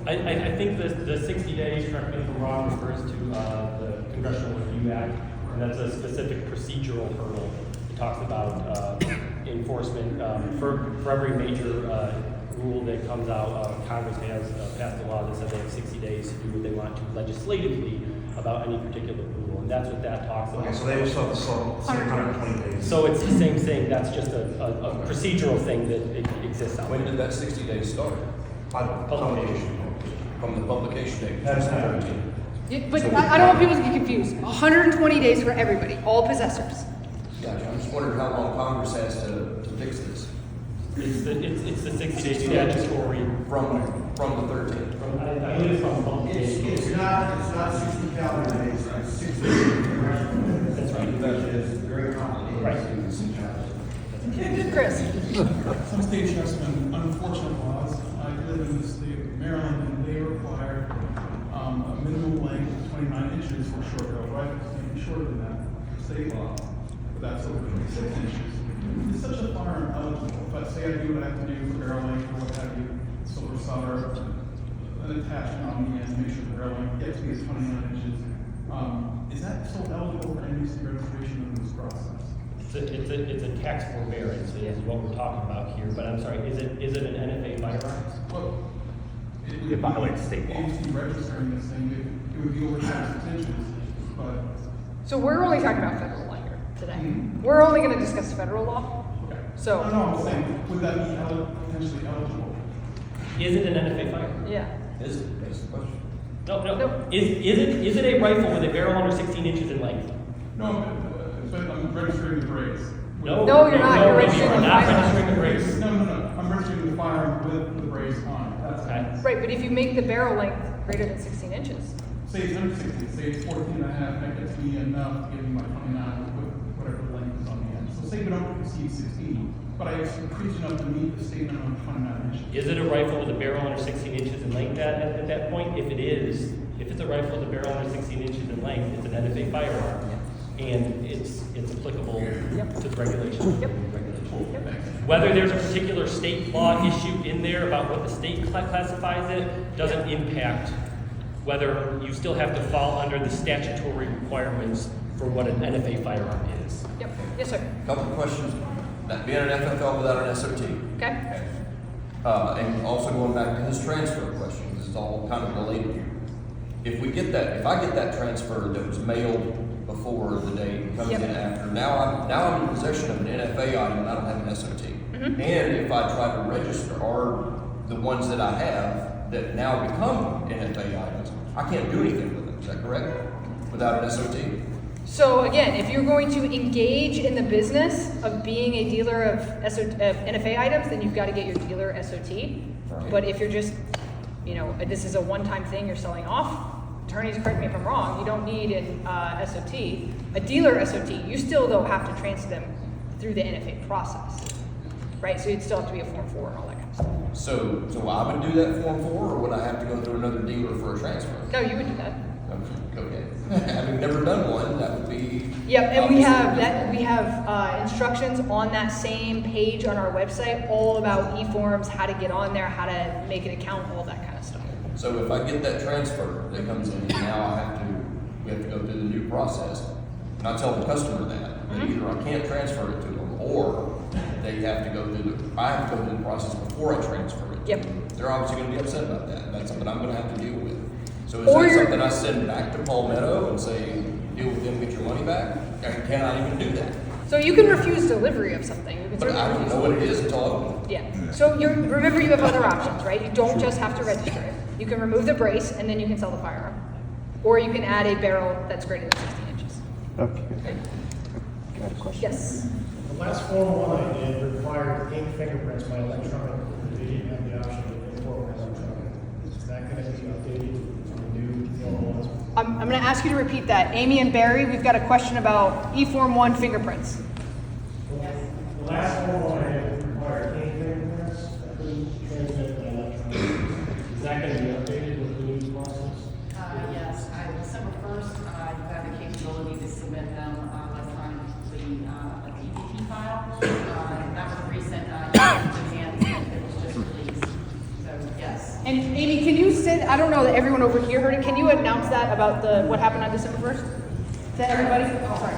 Speaker 2: I think the 60 days, correct me if I'm wrong, refers to the Congressional Review Act, and that's a specific procedural hurdle. It talks about enforcement for every major rule that comes out. Congress has passed a law that says they have 60 days to do what they want to legislatively about any particular rule, and that's what that talks about.
Speaker 15: Okay, so they will still have to 120 days.
Speaker 2: So it's the same thing. That's just a procedural thing that it exists out.
Speaker 16: When did that 60 days start?
Speaker 2: Publication.
Speaker 16: From the publication date.
Speaker 15: That's 13.
Speaker 1: Yeah, but I don't want people to get confused. 120 days for everybody, all possessors.
Speaker 16: Gotcha. I'm just wondering how long Congress has to fix this.
Speaker 2: It's the 60-day statutory
Speaker 16: From the 13th.
Speaker 2: I believe it's from publication.
Speaker 12: It's not 60 calendar days, it's 60 congressional.
Speaker 2: That's right.
Speaker 12: That is very complicated.
Speaker 2: Right.
Speaker 1: Chris.
Speaker 7: Some states have some unfortunate laws. I live in the state of Maryland, and they require a minimum length of 29 inches for short barrel rifles. You can be shorter than that, state law, but that's over 26 inches. It's such a firearm eligible. If I say I do what I have to do for barrel length or what have you, silver solder, an attachment on the end, make sure the barrel length gets me to 29 inches. Is that still eligible for NBC registration in this process?
Speaker 2: It's a tax forbearance is what we're talking about here, but I'm sorry, is it an NFA firearm?
Speaker 7: Well,
Speaker 2: It violates state law.
Speaker 7: NBC registering this thing, it would be over 26 inches, but.
Speaker 1: So we're only talking about federal law here today. We're only going to discuss federal law.
Speaker 7: Okay.
Speaker 1: So.
Speaker 7: No, I'm saying, would that be potentially eligible?
Speaker 2: Is it an NFA firearm?
Speaker 1: Yeah.
Speaker 16: Is it? That's the question.
Speaker 2: No. Is it a rifle with a barrel under 16 inches in length?
Speaker 7: No, but I'm registering the brace.
Speaker 2: No,
Speaker 1: you're not. You're registering the
Speaker 2: not
Speaker 1: firearm.
Speaker 2: registering the brace.
Speaker 7: No, I'm registering the firearm with the brace on it. That's
Speaker 2: Okay.
Speaker 1: Right, but if you make the barrel length greater than 16 inches.
Speaker 7: Say it's under 16, say it's 14 and a half, that gets me enough to give me my 29 with whatever the length is on the end. So say we don't exceed 16, but I increase enough to meet the state minimum of 29 inches.
Speaker 2: Is it a rifle with a barrel under 16 inches in length at that point? If it is, if it's a rifle with a barrel under 16 inches in length, it's an NFA firearm. And it's applicable to the regulation. Whether there's a particular state law issue in there about what the state classifies it doesn't impact whether you still have to fall under the statutory requirements for what an NFA firearm is.
Speaker 1: Yep. Yes, sir.
Speaker 16: Couple of questions. That being an FFL without an SOT.
Speaker 1: Okay.
Speaker 16: And also going back to his transfer question, this is all kind of related here. If I get that transfer that was mailed before the date and comes in after, now I'm in possession of an NFA item and I don't have an SOT. And if I try to register, or the ones that I have that now become NFA items, I can't do anything with them. Is that correct? Without an SOT?
Speaker 1: So again, if you're going to engage in the business of being a dealer of NFA items, then you've got to get your dealer SOT.
Speaker 16: Right.
Speaker 1: But if you're just, this is a one-time thing you're selling off, attorneys correct me if I'm wrong, you don't need an SOT, a dealer SOT. You still, though, have to transfer them through the NFA process, right? So you'd still have to be a Form 4 and all that kind of stuff.
Speaker 16: So I would do that Form 4, or would I have to go through another dealer for a transfer?
Speaker 1: No, you would do that.
Speaker 16: Okay. Having never done one, that would be.
Speaker 1: Yep, and we have
Speaker 16: obviously-
Speaker 1: that. We have instructions on that same page on our website, all about e-forms, how to get on there, how to make an account, all that kind of stuff.
Speaker 16: So if I get that transfer that comes in, now we have to go through the new process. And I tell the customer that either I can't transfer it to them, or they have to go through I have to go through the process before I transfer it.
Speaker 1: Yep.
Speaker 16: They're obviously going to be upset about that. That's something I'm going to have to deal with. So is
Speaker 1: Or
Speaker 16: that
Speaker 1: you're-
Speaker 16: something I send back to Palmetto and say, deal with them, get your money back? Or can I even do that?
Speaker 1: So you can refuse delivery of something. You can
Speaker 16: But I
Speaker 1: certainly
Speaker 16: don't know what it is until I open it.
Speaker 1: Yeah. So remember, you have other options, right? You don't just have to register it. You can remove the brace, and then you can sell the firearm, or you can add a barrel that's greater than 16 inches.
Speaker 3: Okay. Got a question?
Speaker 1: Yes.
Speaker 14: The last Form 1 I did required ink fingerprints by electronic. They didn't have the option to import electronic. Is that going to be updated to the new Form 1s?
Speaker 1: I'm going to ask you to repeat that. Amy and Barry, we've got a question about e-form 1 fingerprints.
Speaker 14: The last Form 1 I did required ink fingerprints. I couldn't transmit by electronic. Is that going to be updated with the new process?
Speaker 17: Yes, December 1st, you have the capability to submit them electronically, a PPT file. That was a recent enhancement that was just released. So, yes.
Speaker 1: And Amy, can you send, I don't know that everyone over here heard it, can you announce that about what happened on December 1st? To everybody? Oh, sorry.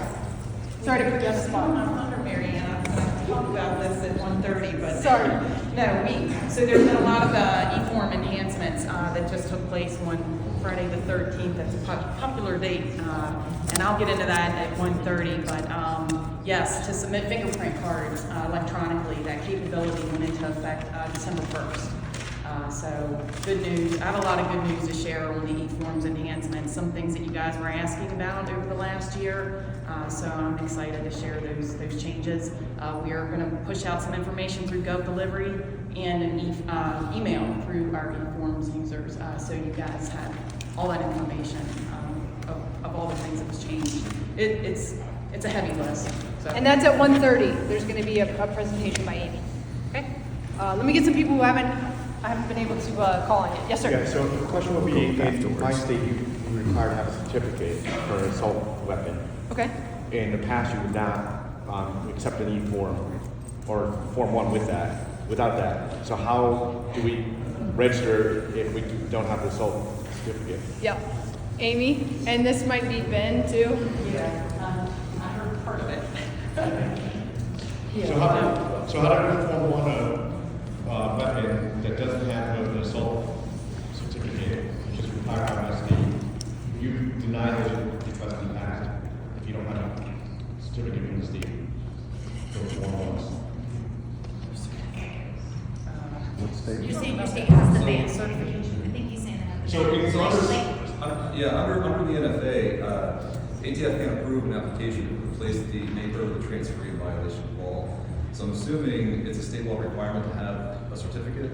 Speaker 1: Sorry to put you on the spot.
Speaker 17: I'm under Marianna. I talked about this at 1:30, but.
Speaker 1: Sorry.
Speaker 17: No, so there's been a lot of e-form enhancements that just took place on Friday the 13th. That's a popular date, and I'll get into that at 1:30. But yes, to submit fingerprint cards electronically, that capability went into effect December 1st. So good news. I have a lot of good news to share on the e-forms enhancements, some things that you guys were asking about over the last year. So I'm excited to share those changes. We are going to push out some information through Gov Delivery and an email through our e-forms users. So you guys have all that information of all the things that was changed. It's a heavy list. So.
Speaker 1: And that's at 1:30. There's going to be a presentation by Amy. Okay? Let me get some people who I haven't been able to call on yet. Yes, sir.
Speaker 18: Yeah, so the question would be, in my state, you require to have a certificate for an assault weapon.
Speaker 1: Okay.
Speaker 18: In the past, you would not accept an E-form or Form 1 without that. So how do we register if we don't have the assault certificate?
Speaker 1: Yep. Amy, and this might be Ben too.
Speaker 17: Yeah, I heard part of it.
Speaker 19: So how do you Form 1 weapon that doesn't have an assault certificate, which is required by the state? You deny those requests in the past if you don't have a certificate from the state for Form 1s.
Speaker 20: You're saying is this the band certification? I think he's saying that.
Speaker 9: Under the NFA, ATF can approve an application to replace the neighbor of the transferee in violation of law. So I'm assuming it's a state law requirement to have a certificate?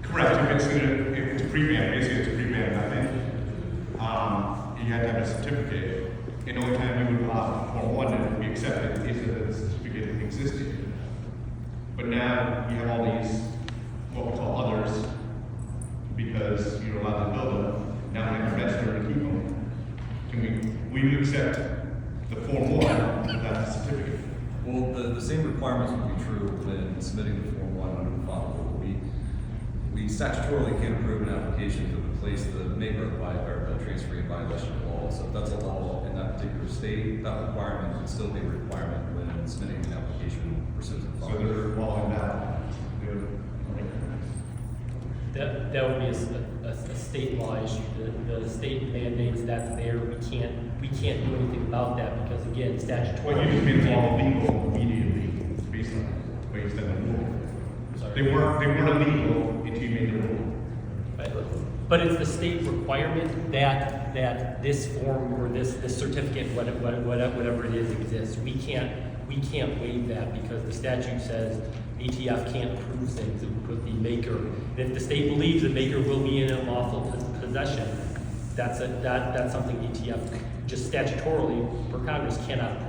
Speaker 19: Correct. If it's pre-banned, basically it's a pre-banned weapon. You have to have a certificate. And the only time we would allow Form 1 that we accept it is that the certificate existed. But now you have all these, what we call others, because you're allowed to build them. Now we have to register to keep them. Can we accept the Form 1 without the certificate?
Speaker 9: Well, the same requirements would be true when submitting the Form 1 under the final rule. We statutorily can't approve an application to replace the neighbor of the transferee in violation of law. So if that's a law in that particular state, that requirement would still be a requirement when submitting an application pursuant to the
Speaker 19: So they're following that.
Speaker 2: That would be a state law issue. The state mandates that's there. We can't do anything about that because again, statutorily.
Speaker 19: Well, you just made it all illegal immediately based on the way you said the rule. They weren't illegal until you made the rule.
Speaker 2: Right. But it's the state requirement that this form or this certificate, whatever it is, exists. We can't waive that because the statute says ATF can't approve things and put the maker. And if the state believes the maker will be in unlawful possession, that's something ATF just statutorily for Congress cannot approve.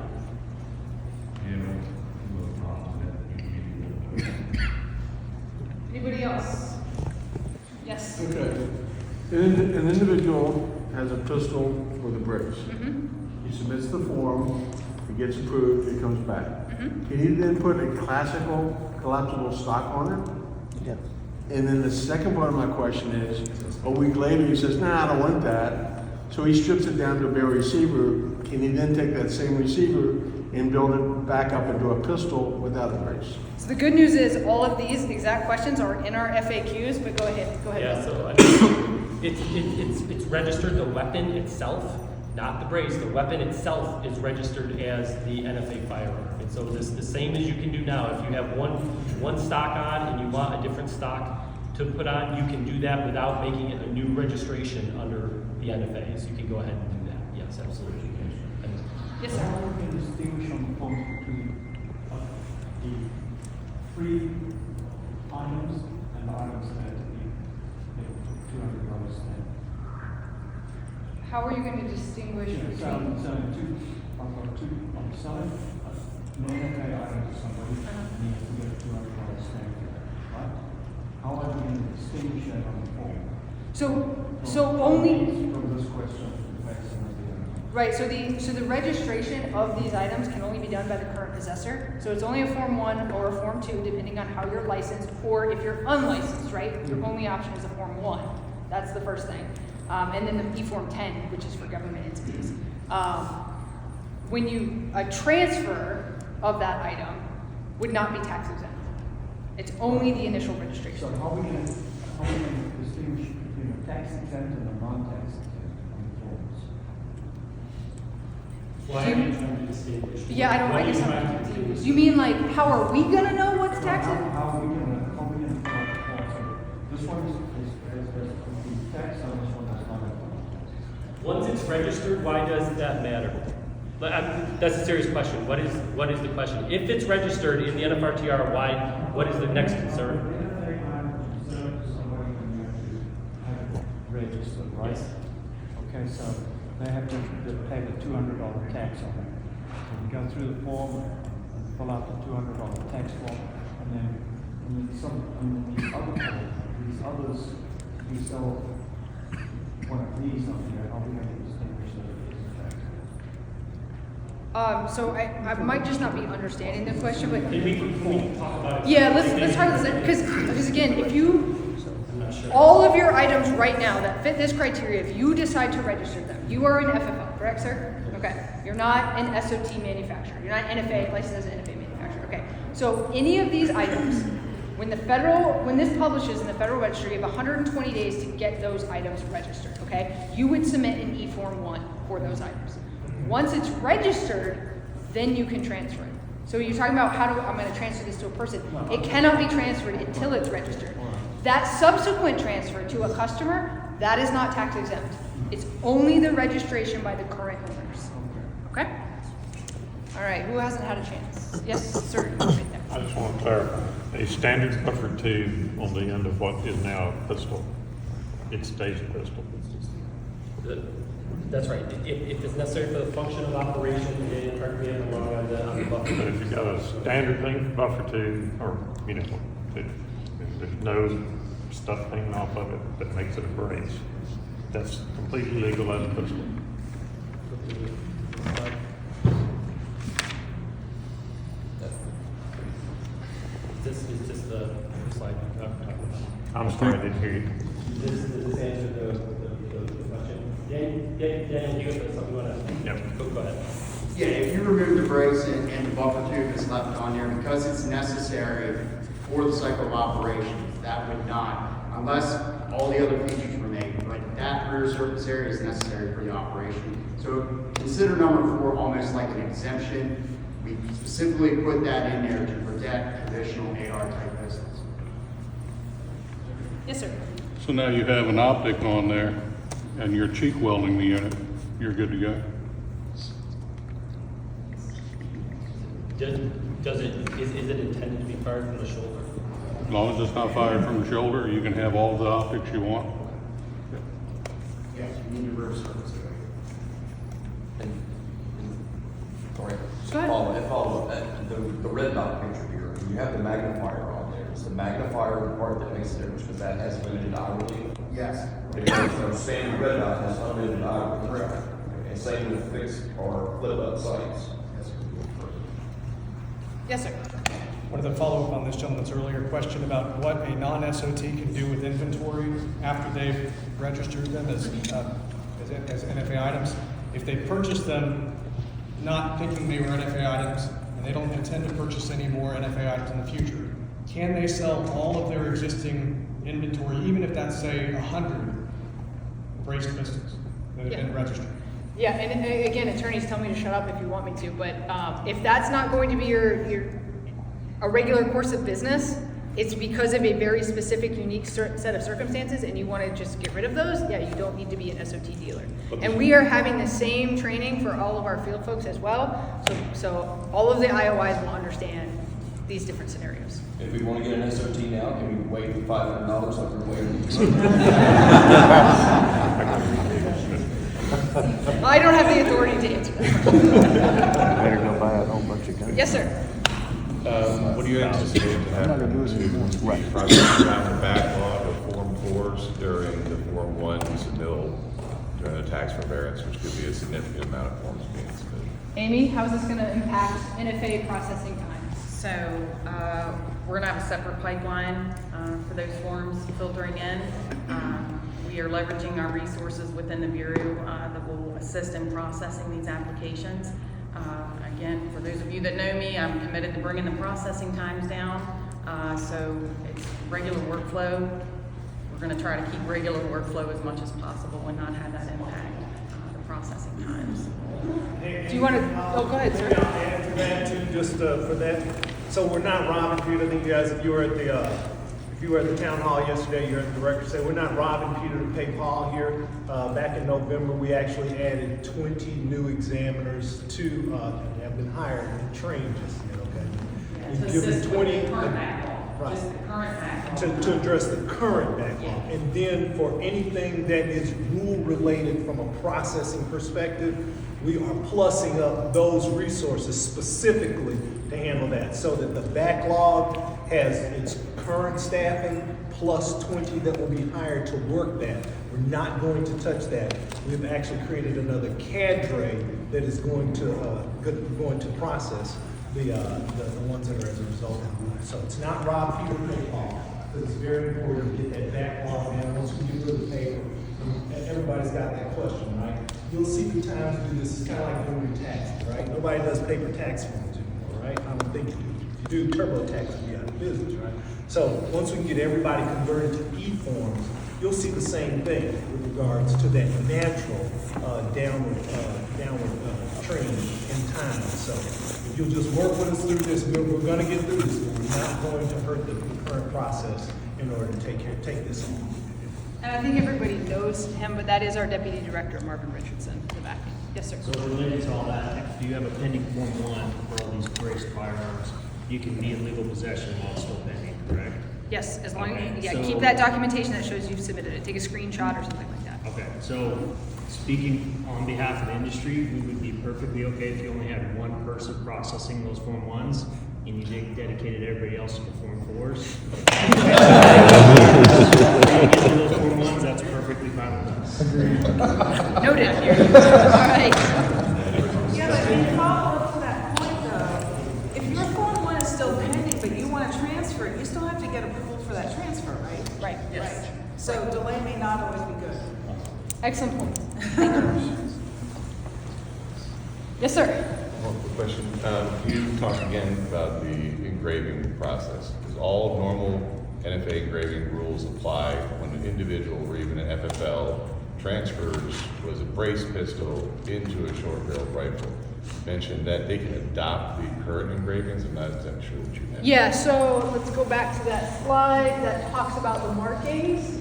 Speaker 1: Anybody else? Yes.
Speaker 13: Okay. An individual has a pistol
Speaker 12: for the brace.
Speaker 1: Mm-hmm.
Speaker 12: He submits the form, it gets approved, it comes back.
Speaker 1: Mm-hmm.
Speaker 12: Can he then put a classical collapsible stock on it?
Speaker 3: Yeah.
Speaker 12: And then the second part of my question is, a week later, he says, nah, I don't want that. So he strips it down to a bare receiver. Can he then take that same receiver and build it back up into a pistol without a brace?
Speaker 1: So the good news is all of these exact questions are in our FAQs, but go ahead.
Speaker 2: Yeah,
Speaker 1: Bill.
Speaker 2: so I mean, it's registered, the weapon itself, not the brace, the weapon itself is registered as the NFA firearm. And so this the same as you can do now. If you have one stock on and you want a different stock to put on, you can do that without making it a new registration under the NFA. So you can go ahead and do that. Yes, absolutely.
Speaker 1: Yes, sir.
Speaker 21: How we can distinguish on the form between the free items and the items that have to be $200 spent?
Speaker 1: How are you going to distinguish between?
Speaker 21: So I'm selling I'm selling an NFA item to somebody, and he has to get a $200 stamp, right? How are we going to distinguish that on the form?
Speaker 1: So only.
Speaker 21: From this question,
Speaker 1: Right, so the registration of these items can only be done by the current possessor. So it's only a Form 1 or a Form 2, depending on how you're licensed, or if you're unlicensed, right? Your only option is a Form 1. That's the first thing. And then the E-Form 10, which is for government entities. When a transfer of that item would not be tax exempt. It's only the initial registration.
Speaker 21: So how are we going to distinguish between a tax exempt and a non-tax exempt on the forms?
Speaker 2: Why are you trying to distinguish?
Speaker 1: Yeah, I guess I'm confused. You mean like, how are we gonna know what's tax exempt?
Speaker 21: How are we going to fill out the form? So this one is tax on this one is not.
Speaker 2: Once it's registered, why does that matter? That's a serious question. What is the question? If it's registered in the NFRTR, what is the next concern?
Speaker 21: Registered, right?
Speaker 2: Yes.
Speaker 21: Okay, so they have to pay the $200 tax on it. So you go through the form and fill out the $200 tax form, and then these other forms, these others, we sell one of these on here, how are we going to distinguish those as tax?
Speaker 1: So I might just not be understanding the question, but
Speaker 2: Can we talk about it?
Speaker 1: yeah, let's try this because again, if you all of your items right now that fit this criteria, if you decide to register them, you are an FFL, correct, sir? Okay. You're not an SOT manufacturer. You're not NFA licensed as an NFA manufacturer. Okay. So any of these items, when this publishes in the Federal Register, you have 120 days to get those items registered. Okay. You would submit an E-Form 1 for those items. Once it's registered, then you can transfer it. So you're talking about I'm going to transfer this to a person. It cannot be transferred until it's registered. That subsequent transfer to a customer, that is not tax exempt. It's only the registration by the current owners. Okay? All right, who hasn't had a chance? Yes, sir.
Speaker 22: I just want to clarify, a standard buffer tube on the end of what is now a pistol, it stays a pistol.
Speaker 2: That's right. If it's necessary for the function of operation, then correct me if I'm wrong on the buffer.
Speaker 22: But if you've got a standard thing for buffer tube, or, there's no stuff hanging off of it that makes it a brace, that's completely legal as a pistol.
Speaker 2: Is this the slide you're talking about?
Speaker 22: I'm sorry, I didn't hear you.
Speaker 2: Does this answer the question? Daniel, you have something you want to?
Speaker 22: Yep. Go
Speaker 2: ahead.
Speaker 23: Yeah, if you remove the brace and the buffer tube is left on there, because it's necessary for the cycle of operations, that would not, unless all the other features were made, but that rear surface area is necessary for the operation. So consider number 4 almost like an exemption. We specifically put that in there to protect traditional AR type pistols.
Speaker 1: Yes, sir.
Speaker 8: So now you have an optic on there and you're cheek welding the unit, you're good to go.
Speaker 2: Is it intended to be fired from the shoulder?
Speaker 8: As long as it's not fired from the shoulder, you can have all the optics you want.
Speaker 23: Yes, you need a rear surface area.
Speaker 15: Sorry.
Speaker 1: Go ahead.
Speaker 15: Follow the red dot picture here. You have the magnifier on there. Is the magnifier the part that makes a difference because that has limited eye relief?
Speaker 23: Yes.
Speaker 15: Because the standard red dot has unlimited eye relief.
Speaker 23: Correct.
Speaker 9: And same with fixed or flip up sites.
Speaker 17: Yes, sir.
Speaker 4: Wanted to follow up on this gentleman's earlier question about what a non-SOT can do with inventory after they've registered them as NFA items. If they purchase them not thinking they were NFA items, and they don't intend to purchase any more NFA items in the future, can they sell all of their existing inventory, even if that's, say, 100 braced pistols that have been registered?
Speaker 1: Yeah, and again, attorneys tell me to shut up if you want me to, but if that's not going to be a regular course of business, it's because of a very specific, unique set of circumstances, and you want to just get rid of those, yeah, you don't need to be an SOT dealer. And we are having the same training for all of our field folks as well, so all of the IOIs will understand these different scenarios.
Speaker 16: If we want to get an SOT now, can we waive the $500 like we're waiving?
Speaker 1: I don't have the authority to answer that.
Speaker 3: Better go buy a whole bunch of guns.
Speaker 1: Yes, sir.
Speaker 5: What do you anticipate to happen to
Speaker 3: Right.
Speaker 5: the project around the backlog of Form 4s during the Form 1s and during the tax forbearance, which could be a significant amount of forms being submitted?
Speaker 1: Amy, how is this going to impact NFA processing time?
Speaker 17: So we're gonna have a separate pipeline for those forms filtering in. We are leveraging our resources within the Bureau that will assist in processing these applications. Again, for those of you that know me, I'm committed to bringing the processing times down. So it's regular workflow. We're gonna try to keep regular workflow as much as possible and not have that impact the processing times.
Speaker 1: Do you want to, oh, go ahead, sir.
Speaker 6: Add to that too, just for that. So we're not robbing Peter. I think you guys, if you were at the town hall yesterday, you heard the director say, we're not robbing Peter to pay Paul here. Back in November, we actually added 20 new examiners to, have been hired and trained just yet, okay? We've given 20, right,
Speaker 17: Just the current backlog.
Speaker 6: to address the current backlog. And then for anything that is rule related from a processing perspective, we are plussing up those resources specifically to handle that, so that the backlog has its current staffing plus 20 that will be hired to work that. We're not going to touch that. We've actually created another cadre that is going to process the ones that are as a result of that. So it's not rob Peter to pay Paul, because it's very important to get that backlog down. Once we get rid of the paper, everybody's got that question, right? You'll see the times do this. It's kind of like doing your taxes, right? Nobody does paper tax forms anymore, right? I don't think if you do TurboTax, you'll be out of business, right? So once we can get everybody converted to e-forms, you'll see the same thing with regards to that natural downward trend in time. So if you'll just work with us through this, we're going to get through this, but we're not going to hurt the current process in order to take this on.
Speaker 1: And I think everybody knows him, but that is our Deputy Director, Marvin Richardson, in the back. Yes, sir.
Speaker 14: So related to all that, if you have a pending Form 1 for all these braced firearms, you can be in legal possession while it's still pending, correct?
Speaker 1: Yes, as long as,
Speaker 14: So-
Speaker 1: keep that documentation that shows you've submitted it. Take a screenshot or something like that.
Speaker 14: Okay, so speaking on behalf of the industry, we would be perfectly okay if you only had one person processing those Form 1s and you dedicated everybody else to the Form 4s. Those Form 1s, that's perfectly fine with us.
Speaker 1: Noted. All right.
Speaker 17: Yeah, but in follow-up to that point though, if your Form 1 is still pending, but you want to transfer it, you still have to get approval for that transfer, right?
Speaker 1: Right.
Speaker 17: Yes. Right. So delay may not always be good.
Speaker 1: Excellent point. Thank you. Yes, sir.
Speaker 5: One quick question. You talked again about the engraving process. Does all normal NFA engraving rules apply when an individual or even an FFL transfers was a braced pistol into a short-barreled rifle? You mentioned that they can adopt the current engravings. I'm not exactly sure what you meant.
Speaker 1: Yeah, so let's go back to that slide that talks about the markings.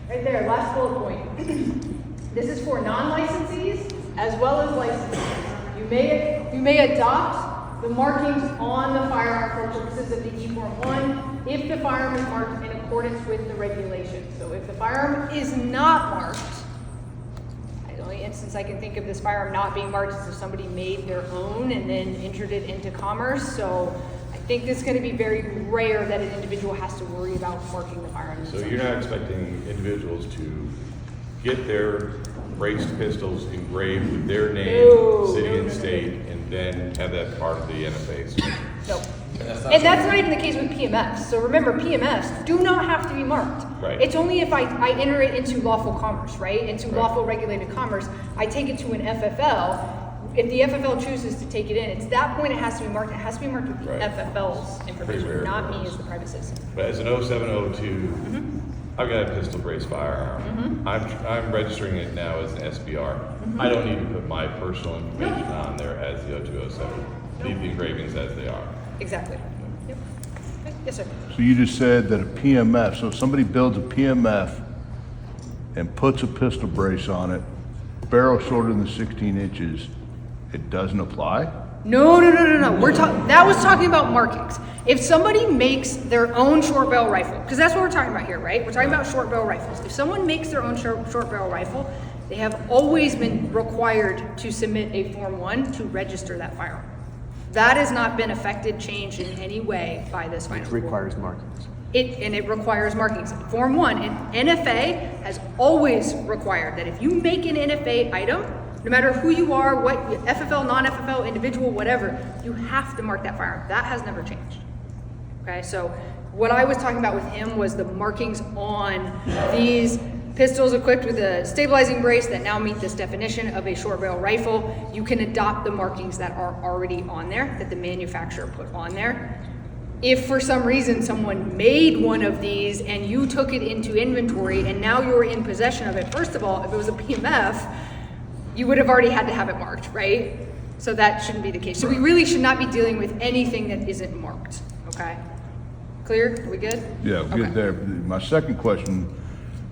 Speaker 1: Right there, last bullet point. This is for non-licensees as well as licensees. You may adopt the markings on the firearm for purposes of the E-Form 1 if the firearm is marked in accordance with the regulations. So if the firearm is not marked, the only instance I can think of this firearm not being marked is if somebody made their own and then entered it into commerce. So think it's going to be very rare that an individual has to worry about marking the firearm.
Speaker 5: So you're not expecting individuals to get their braced pistols engraved with their name, city and state, and then have that part of the NFA?
Speaker 1: Nope. And that's not even the case with PMFs. So remember, PMFs do not have to be marked.
Speaker 5: Right.
Speaker 1: It's only if I enter it into lawful commerce, right? Into lawful regulated commerce, I take it to an FFL. If the FFL chooses to take it in, it's that point it has to be marked. It has to be marked with the FFL's information, not me as the private citizen.
Speaker 5: But as an 0702, I've got a pistol braced firearm. I'm registering it now as an SBR. I don't need to put my personal information on there as the 0207. Leave the engravings as they are.
Speaker 1: Exactly. Yep. Yes, sir.
Speaker 8: So you just said that a PMF, so if somebody builds a PMF and puts a pistol brace on it, barrel shorter than 16 inches, it doesn't apply?
Speaker 1: No. That was talking about markings. If somebody makes their own short barrel rifle, because that's what we're talking about here, right? We're talking about short barrel rifles. If someone makes their own short barrel rifle, they have always been required to submit a Form 1 to register that firearm. That has not been affected, changed in any way by this final rule.
Speaker 3: It requires markings.
Speaker 1: It requires markings. Form 1, and NFA has always required that if you make an NFA item, no matter who you are, what FFL, non-FFL, individual, whatever, you have to mark that firearm. That has never changed. Okay, so what I was talking about with him was the markings on these pistols equipped with a stabilizing brace that now meet this definition of a short barrel rifle. You can adopt the markings that are already on there, that the manufacturer put on there. If for some reason someone made one of these and you took it into inventory and now you're in possession of it, first of all, if it was a PMF, you would have already had to have it marked, right? So that shouldn't be the case. So we really should not be dealing with anything that isn't marked, okay? Clear? Are we good?
Speaker 8: Yeah, good there. My second question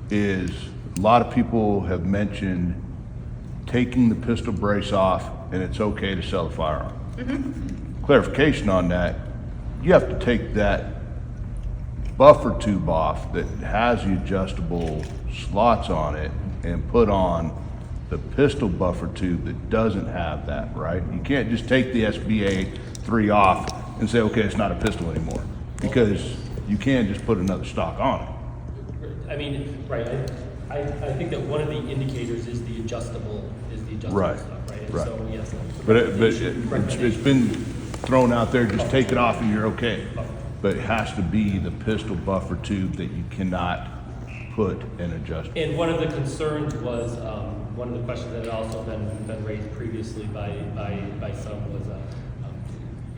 Speaker 8: is, a lot of people have mentioned taking the pistol brace off and it's okay to sell the firearm. Clarification on that, you have to take that buffer tube off that has the adjustable slots on it and put on the pistol buffer tube that doesn't have that, right? You can't just take the SBA 3 off and say, okay, it's not a pistol anymore, because you can just put another stock on it.
Speaker 2: I mean, right, I think that one of the indicators is the adjustable
Speaker 8: Right,
Speaker 2: stuff, right?
Speaker 8: right.
Speaker 2: So, yes.
Speaker 8: But it's been thrown out there, just take it off and you're okay. But it has to be the pistol buffer tube that you cannot put an adjustable.
Speaker 2: And one of the concerns was, one of the questions that had also been raised previously by some was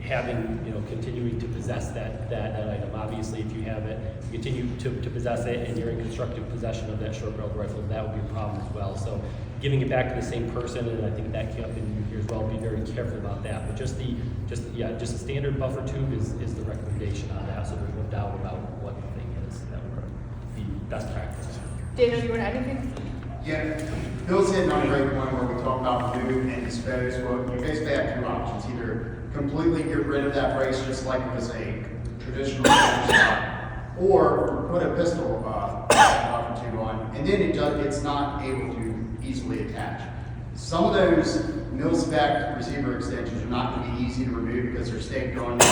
Speaker 2: having, continuing to possess that item. Obviously, if you have it, you continue to possess it and you're in constructive possession of that short barrel rifle, that would be a problem as well. So giving it back to the same person, and I think that came up in here as well, be very careful about that. But just a standard buffer tube is the recommendation on that, so there's no doubt about what the thing is. That would be best practice.
Speaker 1: Daniel, you want to add anything?
Speaker 23: Yeah, Bill's hitting on a great point where we talk about remove and dispose. Well, you basically have 2 options. Either completely get rid of that brace just like it was a traditional shot, or put a pistol buffer tube on, and then it's not able to easily attach. Some of those mil-spec receiver extensions are not going to be easy to remove because they're stayed on the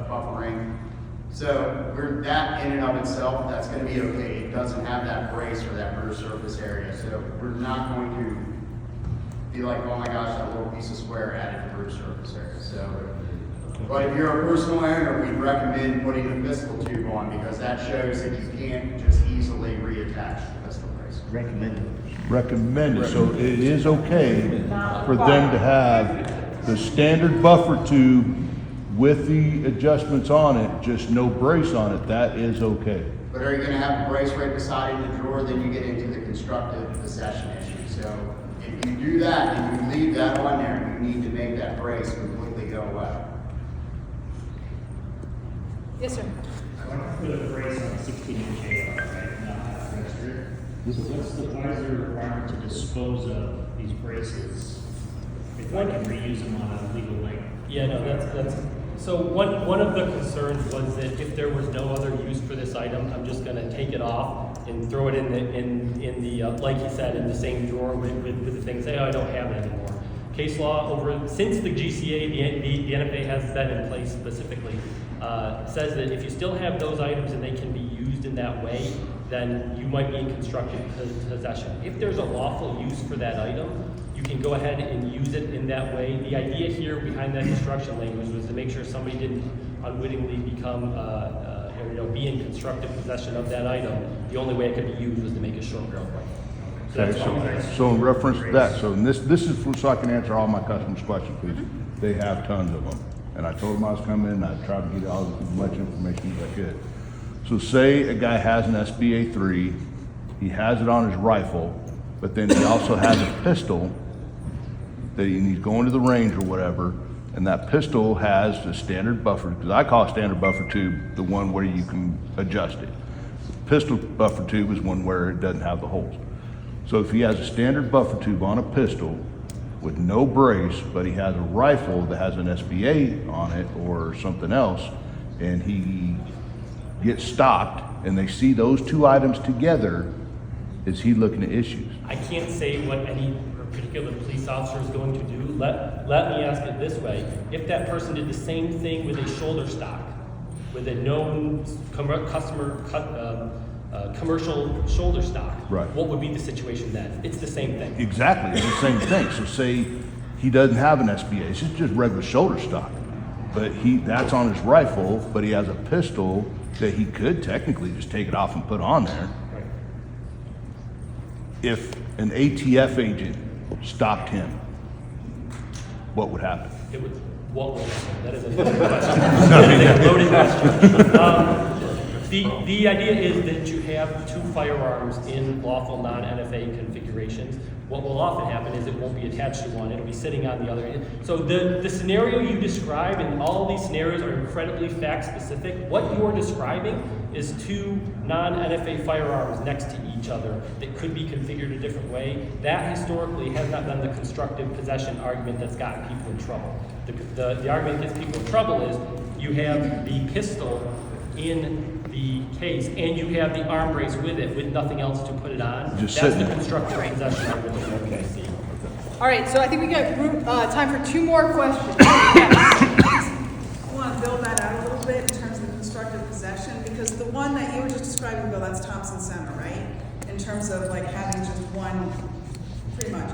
Speaker 23: buffer ring. So that in and of itself, that's going to be okay. It doesn't have that brace or that rear surface area. So we're not going to be like, oh my gosh, that little piece of square added to rear surface area. So, but if you're a personal owner, we'd recommend putting a pistol tube on because that shows that you can't just easily reattach the pistol brace.
Speaker 8: Recommended, so it is okay for them to have the standard buffer tube with the adjustments on it, just no brace on it. That is okay.
Speaker 23: But are you going to have a brace right beside in the drawer? Then you get into the constructive possession issue. So if you do that and you leave that on there, you need to make that brace completely go away.
Speaker 1: Yes, sir.
Speaker 14: I want to put a brace on a 16-inch AR, right? Not have it registered. So why is there a requirement to dispose of these braces if I can reuse them on a legal length?
Speaker 2: Yeah, no, that's so one of the concerns was that if there was no other use for this item, I'm just going to take it off and throw it in the like you said, in the same drawer with the thing. Say, oh, I don't have it anymore. case law over, since the GCA, the NFA has that in place specifically, says that if you still have those items and they can be used in that way, then you might be in constructive possession. If there's a lawful use for that item, you can go ahead and use it in that way. The idea here behind that construction language was to make sure somebody didn't unwittingly become, be in constructive possession of that item. The only way it could be used was to make a short barrel rifle.
Speaker 8: Okay, so in reference to that, so this is so I can answer all my customers' questions, please. They have tons of them. And I told them I was coming in, and I tried to get all as much information as I could. So say a guy has an SBA 3, he has it on his rifle, but then he also has a pistol that he's going to the range or whatever, and that pistol has a standard buffer, because I call a standard buffer tube the one where you can adjust it. The pistol buffer tube is one where it doesn't have the holes. So if he has a standard buffer tube on a pistol with no brace, but he has a rifle that has an SBA on it or something else, and he gets stopped and they see those two items together, is he looking at issues?
Speaker 2: I can't say what any particular police officer is going to do. Let me ask it this way. If that person did the same thing with a shoulder stock, with a known commercial shoulder stock,
Speaker 8: right,
Speaker 2: what would be the situation then? It's the same thing.
Speaker 8: Exactly, it's the same thing. So say he doesn't have an SBA, it's just regular shoulder stock, but that's on his rifle, but he has a pistol that he could technically just take it off and put on there.
Speaker 2: Right.
Speaker 8: If an ATF agent stopped him, what would happen?
Speaker 2: What would happen? That is a loaded question. That is a loaded question. The idea is that you have two firearms in lawful non-NFA configurations. What will often happen is it won't be attached to one, it'll be sitting on the other. So the scenario you describe, and all these scenarios are incredibly fact-specific. What you're describing is two non-NFA firearms next to each other that could be configured a different way. That historically has not been the constructive possession argument that's gotten people in trouble. The argument that gets people in trouble is you have the pistol in the case, and you have the arm brace with it, with nothing else to put it on.
Speaker 8: Just
Speaker 2: That's
Speaker 8: sitting
Speaker 2: the
Speaker 8: there.
Speaker 2: constructive possession argument that we're going to see.
Speaker 1: All right, so I think we got time for two more questions.
Speaker 7: I want to build that out a little bit in terms of constructive possession, because the one that you were just describing, Bill, that's Thompson Center, right? In terms of like having just one, pretty much.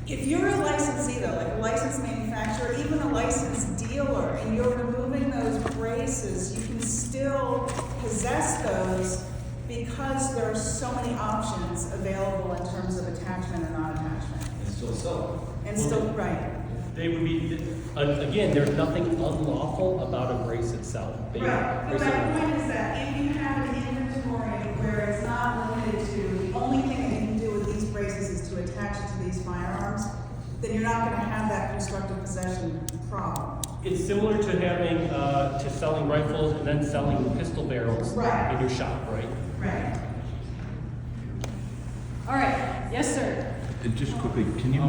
Speaker 7: If you're a licensee though, like a licensed manufacturer, even a licensed dealer, and you're removing those braces, you can still possess those because there are so many options available in terms of attachment and non-attachment.
Speaker 9: And still sell.
Speaker 7: And still, right.
Speaker 2: They would be, again, there's nothing unlawful about a brace itself.
Speaker 7: Right, but my point is that if you have an inventory where it's not limited to, the only thing that you can do with these braces is to attach it to these firearms, then you're not gonna have that constructive possession problem.
Speaker 2: It's similar to having, to selling rifles and then selling pistol barrels
Speaker 7: Right.
Speaker 2: in your shop, right?
Speaker 7: Right.
Speaker 1: All right, yes, sir.
Speaker 10: Just quickly, can you,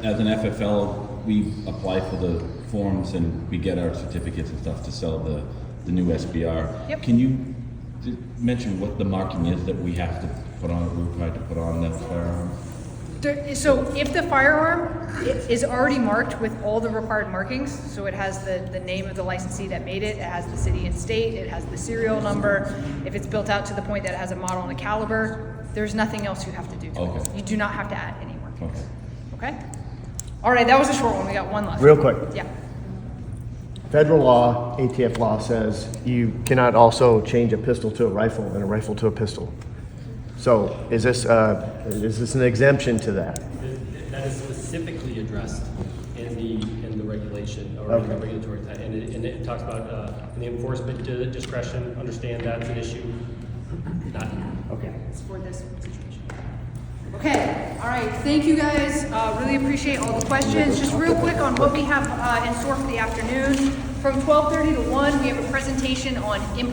Speaker 10: as an FFL, we apply for the forms and we get our certificates and stuff to sell the new SBR.
Speaker 1: Yep.
Speaker 10: Can you mention what the marking is that we have to put on, we're required to put on that firearm?
Speaker 1: So if the firearm is already marked with all the required markings, so it has the name of the licensee that made it, it has the city and state, it has the serial number, if it's built out to the point that it has a model and a caliber, there's nothing else you have to do to it. You do not have to add any markings. Okay? All right, that was a short one. We got one left.
Speaker 3: Real quick.
Speaker 1: Yeah.
Speaker 3: Federal law, ATF law says you cannot also change a pistol to a rifle and a rifle to a pistol. So is this an exemption to that?
Speaker 2: That is specifically addressed in the regulation or in the regulatory type, and it talks about the enforcement discretion. Understand that's an issue. Not here.
Speaker 3: Okay.
Speaker 1: It's for this situation. Okay, all right, thank you guys. Really appreciate all the questions. Just real quick on what we have in store for the afternoon. From 12:30 to 1, we have a presentation on import.